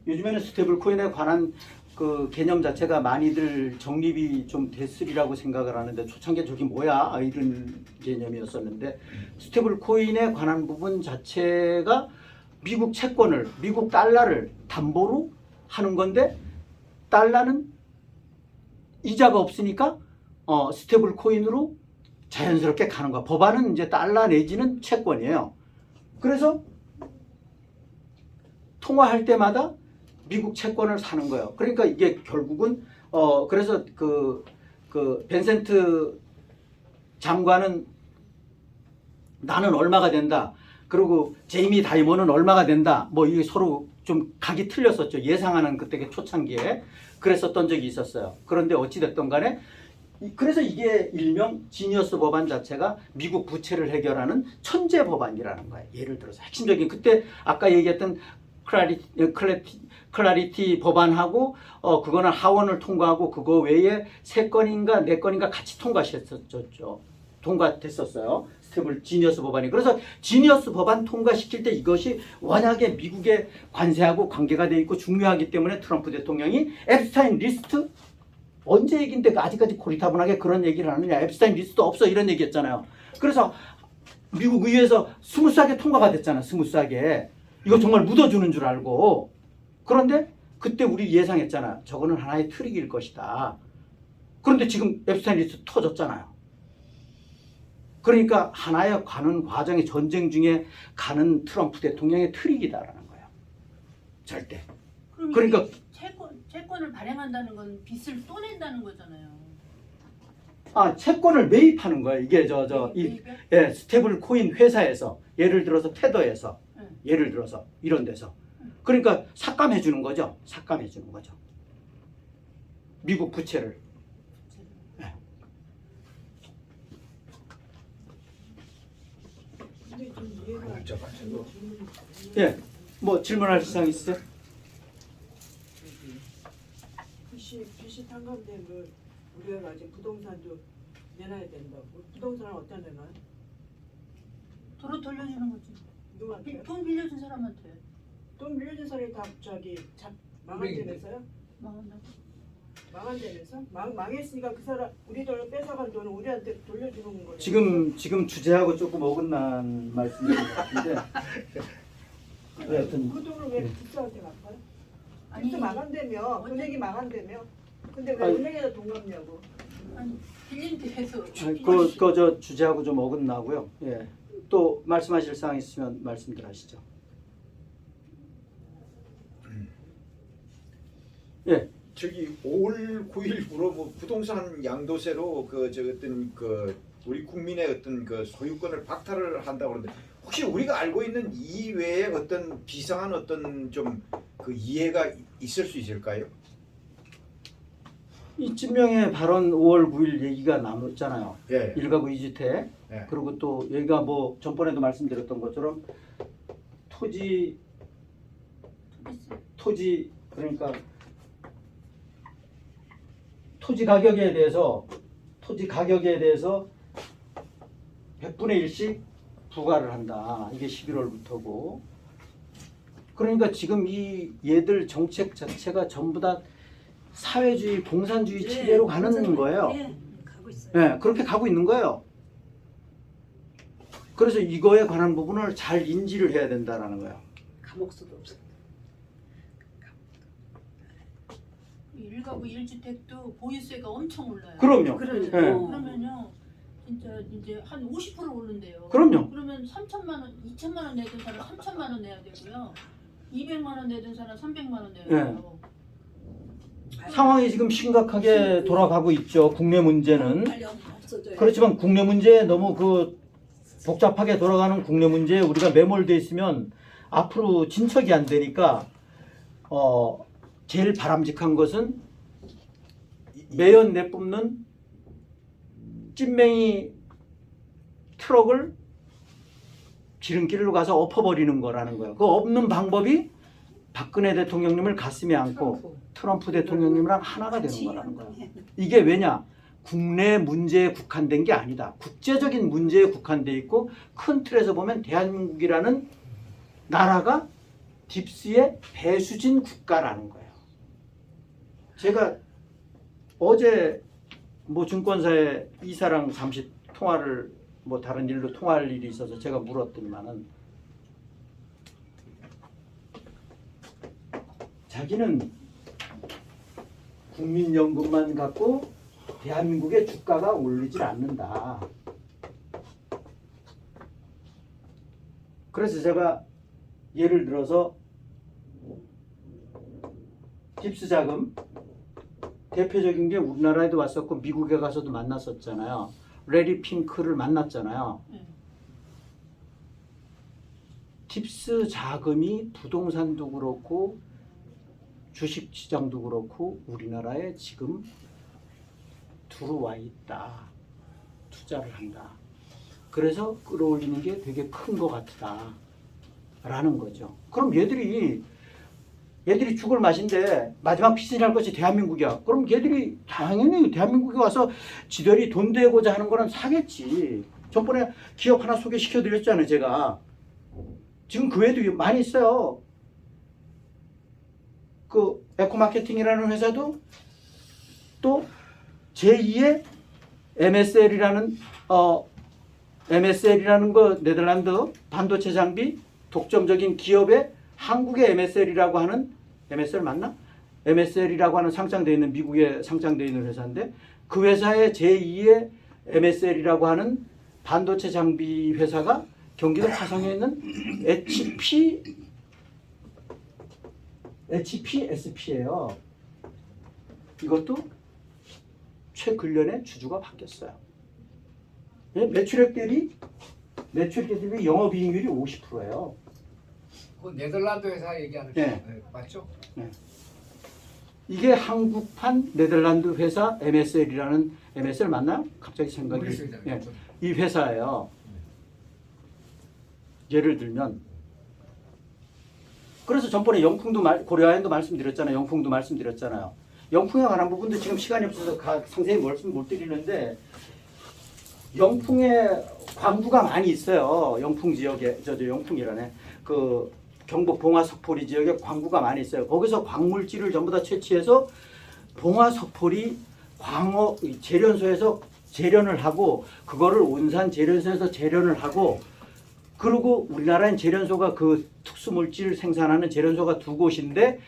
요즘에는 스테이블 코인에 관한 그 개념 자체가 많이들 정립이 좀 됐으리라고 생각을 하는데 초창기에 저기 뭐야 이런 개념이었었는데 스테이블 코인에 관한 부분 자체가 미국 채권을 미국 달러를 담보로 하는 건데 달러는 이자가 없으니까 스테이블 코인으로 자연스럽게 가는 거야. 법안은 이제 달러 내지는 채권이에요. 그래서 통화할 때마다 미국 채권을 사는 거예요. 그러니까 이게 결국은 그래서 그 벤센트 장관은 나는 얼마가 된다. 그리고 제이미 다이먼은 얼마가 된다. 뭐 이게 서로 좀 각이 틀렸었죠. 예상하는 그때 초창기에 그랬었던 적이 있었어요. 그런데 어찌됐든 간에 그래서 이게 일명 지니어스 법안 자체가 미국 부채를 해결하는 천재 법안이라는 거예요. 예를 들어서 핵심적인 그때 아까 얘기했던 클라리티 법안하고 그거는 하원을 통과하고 그거 외에 3건인가 4건인가 같이 통과됐었어요. 스텝을 지니어스 법안이. 그래서 지니어스 법안 통과시킬 때 이것이 워낙에 미국의 관세하고 관계가 돼 있고 중요하기 때문에 트럼프 대통령이 앱스타인 리스트 언제 얘기인데 아직까지 고리타분하게 그런 얘기를 하느냐. 앱스타인 리스트 없어 이런 얘기했잖아요. 그래서 미국 의회에서 스무스하게 통과가 됐잖아. 스무스하게. 이거 정말 묻어주는 줄 알고. 그런데 그때 우리 예상했잖아. 저거는 하나의 트릭일 것이다. 그런데 지금 앱스타인 리스트 터졌잖아요. 그러니까 하나의 가는 과정의 전쟁 중에 가는 트럼프 대통령의 트릭이다라는 거예요. 절대. 그러니까 채권을 발행한다는 건 빚을 또 낸다는 거잖아요. 채권을 매입하는 거예요. 이게 매입이요? 스테이블 코인 회사에서 예를 들어서 테더에서 네. 예를 들어서 이런 데서 그러니까 삭감해 주는 거죠. 삭감해 주는 거죠. 미국 부채를. 근데 좀 이해가 예. 뭐 질문할 사항 있으세요? 빚이 탕감되면 우리가 가진 부동산도 내놔야 된다고. 부동산은 어디다 내놔요? 도로 돌려주는 거지. 누구한테? 돈 빌려준 사람한테. 돈 빌려준 사람이 다 망한 데면서요? 망한다고. 망한 데면서? 망했으니까 그 사람 우리 돈을 뺏어간 돈을 우리한테 돌려주는 거예요. 지금 주제하고 조금 어긋난 말씀인 것 같은데. 하여튼 그 돈을 왜 빚사한테 갚아요? 아니, 빚도 망한다며. 은행이 망한다며. 근데 왜 아니, 은행에다 돈 갚냐고. 아니 빌린 데에서 저 주제하고 좀 어긋나고요. 예. 또 말씀하실 사항 있으면 말씀들 하시죠. 예. 저기 5월 9일부로 뭐 부동산 양도세로 우리 국민의 어떤 그 소유권을 박탈을 한다고 그러는데 혹시 우리가 알고 있는 이외에 어떤 비상한 어떤 좀 그 이해가 있을 수 있을까요? 이쯤명의 발언 5월 9일 얘기가 남았잖아요. 예. 1가구 2주택. 예. 그리고 또 여기가 뭐 전번에도 말씀드렸던 것처럼 토지 그러니까 토지 가격에 대해서 100분의 1씩 부과를 한다. 이게 11월부터고. 그러니까 지금 이 얘들 정책 자체가 전부 다 사회주의, 공산주의 체계로 가는 거예요. 네, 가고 있어요. 네, 그렇게 가고 있는 거예요. 그래서 이거에 관한 부분을 잘 인지를 해야 된다라는 거예요. 감옥 수도 없어. 1가구 1주택도 보유세가 엄청 올라요. 그럼요. 그러니까. 네. 그러면요. 진짜 이제 한 50% 오른대요. 그럼요. 그러면 3천만 원, 2천만 원 내던 사람 3천만 원 내야 되고요. 200만 원 내던 사람 300만 원 내야 돼요. 상황이 지금 심각하게 돌아가고 있죠. 국내 문제는. 그렇지만 국내 문제에 너무 복잡하게 돌아가는 국내 문제에 우리가 매몰돼 있으면 앞으로 진척이 안 되니까 제일 바람직한 것은 매연 내뿜는 찐맹이 트럭을 지름길로 가서 엎어버리는 거라는 거예요. 그 없는 방법이 박근혜 대통령님을 가슴에 안고 트럼프 대통령님이랑 하나가 되는 거라는 거예요. 이게 왜냐? 국내 문제에 국한된 게 아니다. 국제적인 문제에 국한돼 있고 큰 틀에서 보면 대한민국이라는 나라가 딥스의 배수진 국가라는 거예요. 제가 어제 뭐 증권사에 이사랑 잠시 통화를 뭐 다른 일로 통화할 일이 있어서 제가 물었더니만은 자기는 국민연금만 갖고 대한민국의 주가가 오르질 않는다. 그래서 제가 예를 들어서 딥스 자금 대표적인 게 우리나라에도 왔었고 미국에 가서도 만났었잖아요. 레리 핑크를 만났잖아요. 팁스 자금이 부동산도 그렇고 주식 시장도 그렇고 우리나라에 지금 들어와 있다. 투자를 한다. 그래서 끌어올리는 게 되게 큰 것 같다. 라는 거죠. 그럼 얘들이 죽을 맛인데 마지막 피신할 것이 대한민국이야. 그럼 얘들이 당연히 대한민국에 와서 지들이 돈 대고자 하는 거는 사겠지. 저번에 기업 하나 소개시켜 드렸잖아요, 제가. 지금 그 외에도 많이 있어요. 그 에코마케팅이라는 회사도 또 제2의 MSL이라는 거 네덜란드 반도체 장비 독점적인 기업의 한국의 MSL이라고 하는 MSL 맞나? MSL이라고 하는 상장되어 있는 미국에 상장되어 있는 회사인데 그 회사의 제2의 MSL이라고 하는 반도체 장비 회사가 경기도 화성에 있는 HPSP예요. 이것도 최근년에 주주가 바뀌었어요. 매출액 대비 영업이익률이 50%예요. 그 네덜란드 회사 얘기하는 네. 네, 맞죠? 이게 한국판 네덜란드 회사 MSL이라는 MSL 맞나요? 갑자기 생각이 이 회사예요. 예를 들면 그래서 전번에 영풍도 고려아연도 말씀드렸잖아요. 영풍도 말씀드렸잖아요. 영풍에 관한 부분도 지금 시간이 없어서 상세히 말씀 못 드리는데 영풍에 광부가 많이 있어요. 영풍 지역에 영풍이라네. 그 경북 봉화석포리 지역에 광부가 많이 있어요. 거기서 광물질을 전부 다 채취해서 봉화석포리 광어 재련소에서 재련을 하고 그거를 온산 재련소에서 재련을 하고 그리고 우리나라엔 재련소가 그 특수물질 생산하는 재련소가 두 곳인데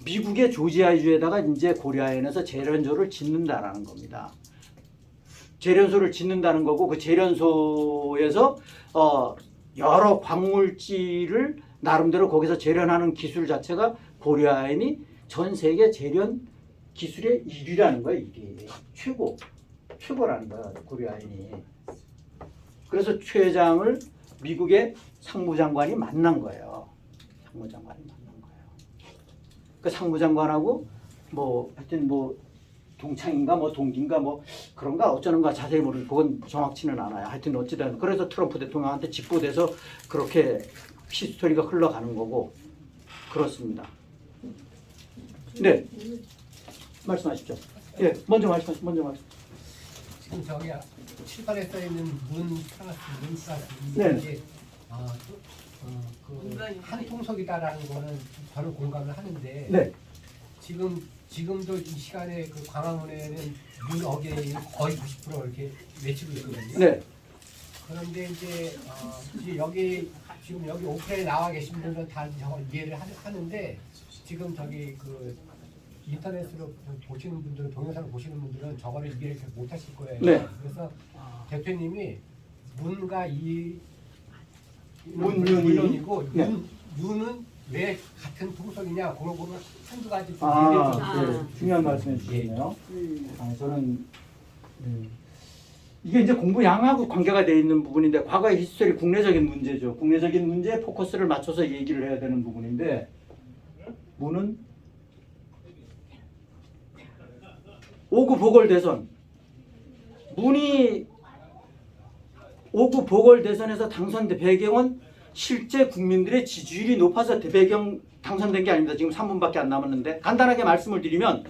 미국의 조지아주에다가 이제 고려아연에서 재련소를 짓는다라는 겁니다. 재련소를 짓는다는 거고 그 재련소에서 여러 광물질을 나름대로 거기서 재련하는 기술 자체가 고려아연이 전 세계 재련 기술의 1위라는 거예요. 1위. 최고라는 거예요. 고려아연이. 그래서 최 회장을 미국의 상무장관이 만난 거예요. 상무장관이 만난 거예요. 그 상무장관하고 뭐 하여튼 뭐 동창인가 뭐 동기인가 뭐 그런가 어쩌는가 자세히 모르고 그건 정확치는 않아요. 하여튼 어찌든 그래서 트럼프 대통령한테 직보돼서 그렇게 히스토리가 흘러가는 거고 그렇습니다. 네, 말씀하십시오. 예, 먼저 말씀하십시오. 지금 저기 칠판에 써 있는 문 플러스 네. 이게 한 통속이다라는 거는 저는 공감을 하는데 네, 지금도 이 시간에 그 광화문에는 문 어게인이 거의 90% 이렇게 외치고 있거든요. 네, 그런데 이제 여기 지금 여기 오프라인에 나와 계신 분들은 다 저걸 이해를 하는데 지금 저기 그 인터넷으로 보시는 분들은 동영상을 보시는 분들은 저거를 이해를 잘 못하실 거예요. 네. 그래서 대표님이 문과 이 문윤이. 물론이고 네. 윤은 왜 같은 통속이냐 그런 거를 한두 가지 좀 네, 중요한 말씀해 주시네요. 저는 이게 이제 공부 양하고 관계가 되어 있는 부분인데 과거의 히스토리 국내적인 문제죠. 국내적인 문제에 포커스를 맞춰서 얘기를 해야 되는 부분인데 문은 5구 보궐대선 문이 5구 보궐대선에서 당선된 배경은 실제 국민들의 지지율이 높아서 배경 당선된 게 아닙니다. 지금 3분밖에 안 남았는데 간단하게 말씀을 드리면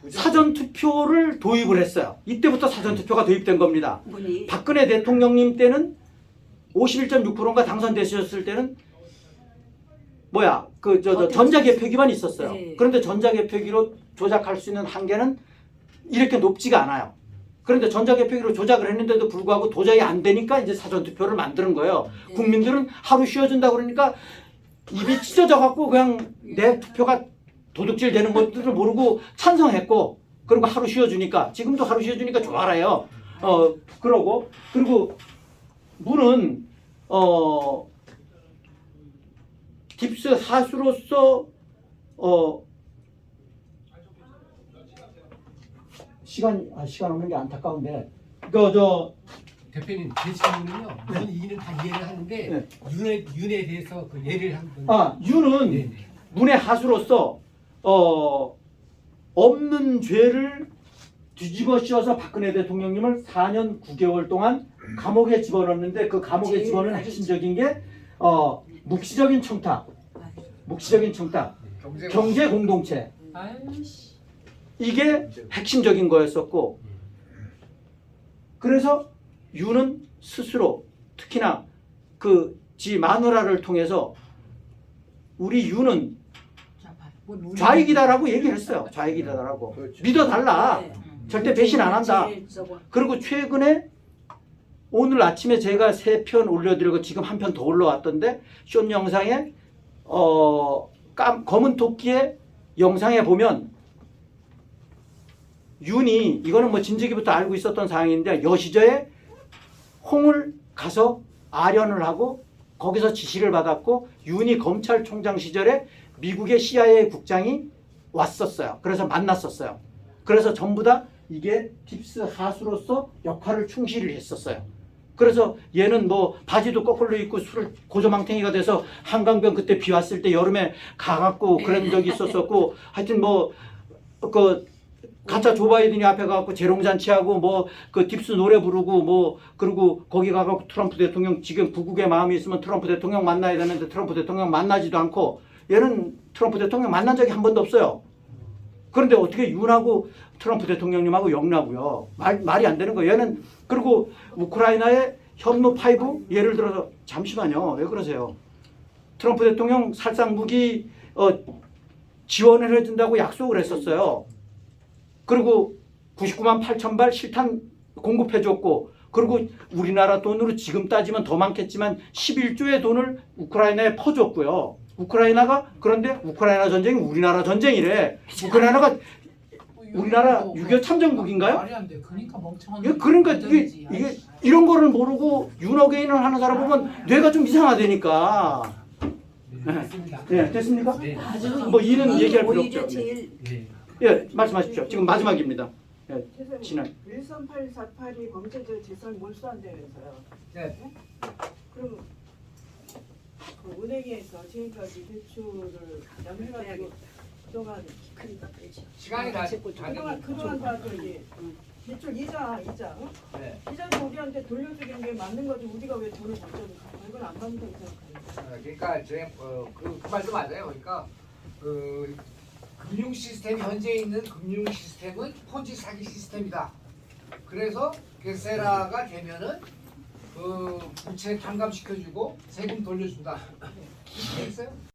사전투표를 도입을 했어요. 이때부터 사전투표가 도입된 겁니다. 박근혜 대통령님 때는 51.6%인가 당선되셨을 때는 전자개표기만 있었어요. 그런데 전자개표기로 조작할 수 있는 한계는 이렇게 높지가 않아요. 그런데 전자개표기로 조작을 했는데도 불구하고 도저히 안 되니까 이제 사전투표를 만드는 거예요. 국민들은 하루 쉬어준다 그러니까 입이 찢어져 갖고 그냥 내 투표가 도둑질 되는 것들을 모르고 찬성했고 그리고 하루 쉬어주니까 지금도 하루 쉬어주니까 좋아라요. 그리고 문은 딥스 사수로서 시간 없는 게 안타까운데 대표님 제 질문은요. 물론 이는 다 이해를 하는데 네. 윤에 대해서 그 예를 한번. 윤은 네네. 문의 하수로서 없는 죄를 뒤집어 씌워서 박근혜 대통령님을 4년 9개월 동안 감옥에 집어넣는데 그 감옥에 집어넣는 핵심적인 게 묵시적인 청탁, 경제 공동체. 이게 핵심적인 거였었고, 그래서 윤은 스스로 특히나 그 지 마누라를 통해서 우리 윤은 좌익이다라고 얘기를 했어요. 좌익이다라고. 그렇죠. 믿어달라. 절대 배신 안 한다. 그리고 최근에 오늘 아침에 제가 3편 올려드리고 지금 한 편 더 올라왔던데 숏 영상에 검은 토끼의 영상에 보면 윤이 이거는 뭐 진즉이부터 알고 있었던 사항인데 여시저에 홍을 가서 아련을 하고 거기서 지시를 받았고 윤이 검찰총장 시절에 미국의 CIA 국장이 왔었어요. 그래서 만났었어요. 그래서 전부 다 이게 팁스 하수로서 역할을 충실히 했었어요. 그래서 얘는 뭐 바지도 거꾸로 입고 술을 고조망탱이가 돼서 한강변 그때 비 왔을 때 여름에 가갖고 그런 적이 있었었고 하여튼 뭐 그 가짜 조 바이든이 앞에 가갖고 재롱잔치하고 뭐 그 딥스 노래 부르고 뭐 그리고 거기 가갖고 트럼프 대통령 지금 부국의 마음이 있으면 트럼프 대통령 만나야 되는데 트럼프 대통령 만나지도 않고 얘는 트럼프 대통령 만난 적이 한 번도 없어요. 그런데 어떻게 윤하고 트럼프 대통령님하고 영나고요. 말이 안 되는 거예요. 얘는 그리고 우크라이나의 현무 5 예를 들어서 잠시만요. 왜 그러세요? 트럼프 대통령 살상 무기 지원을 해준다고 약속을 했었어요. 그리고 99만 8천 발 실탄 공급해줬고 그리고 우리나라 돈으로 지금 따지면 더 많겠지만 11조의 돈을 우크라이나에 퍼줬고요. 우크라이나가 그런데 우크라이나 전쟁이 우리나라 전쟁이래. 우크라이나가 우리나라 6.25 참전국인가요? 말이 안 돼. 그러니까 멍청한. 그러니까 이게 이런 거를 모르고 윤어게인을 하는 사람 보면 뇌가 좀 이상하다니까. 됐습니다. 네, 됐습니까? 네. 뭐 이는 얘기할 필요 없죠. 네. 예, 말씀하십시오. 지금 마지막입니다. 예, 세상에 진행. 13848이 범죄적 재산 몰수한다면서요. 네. 그럼 그 은행에서 지금까지 대출을 해가지고 그동안 시간이 다 그동안 다 저기 대출 이자 네. 이자도 우리한테 돌려주는 게 맞는 거지 우리가 왜 돈을 못 줘도 이건 안 맞는다고 생각해요. 그러니까 그 말도 맞아요. 그러니까 그 금융 시스템 현재 있는 금융 시스템은 폰지 사기 시스템이다. 그래서 게세라가 되면은 그 부채 탕감시켜주고 세금 돌려준다. 이렇게 했어요.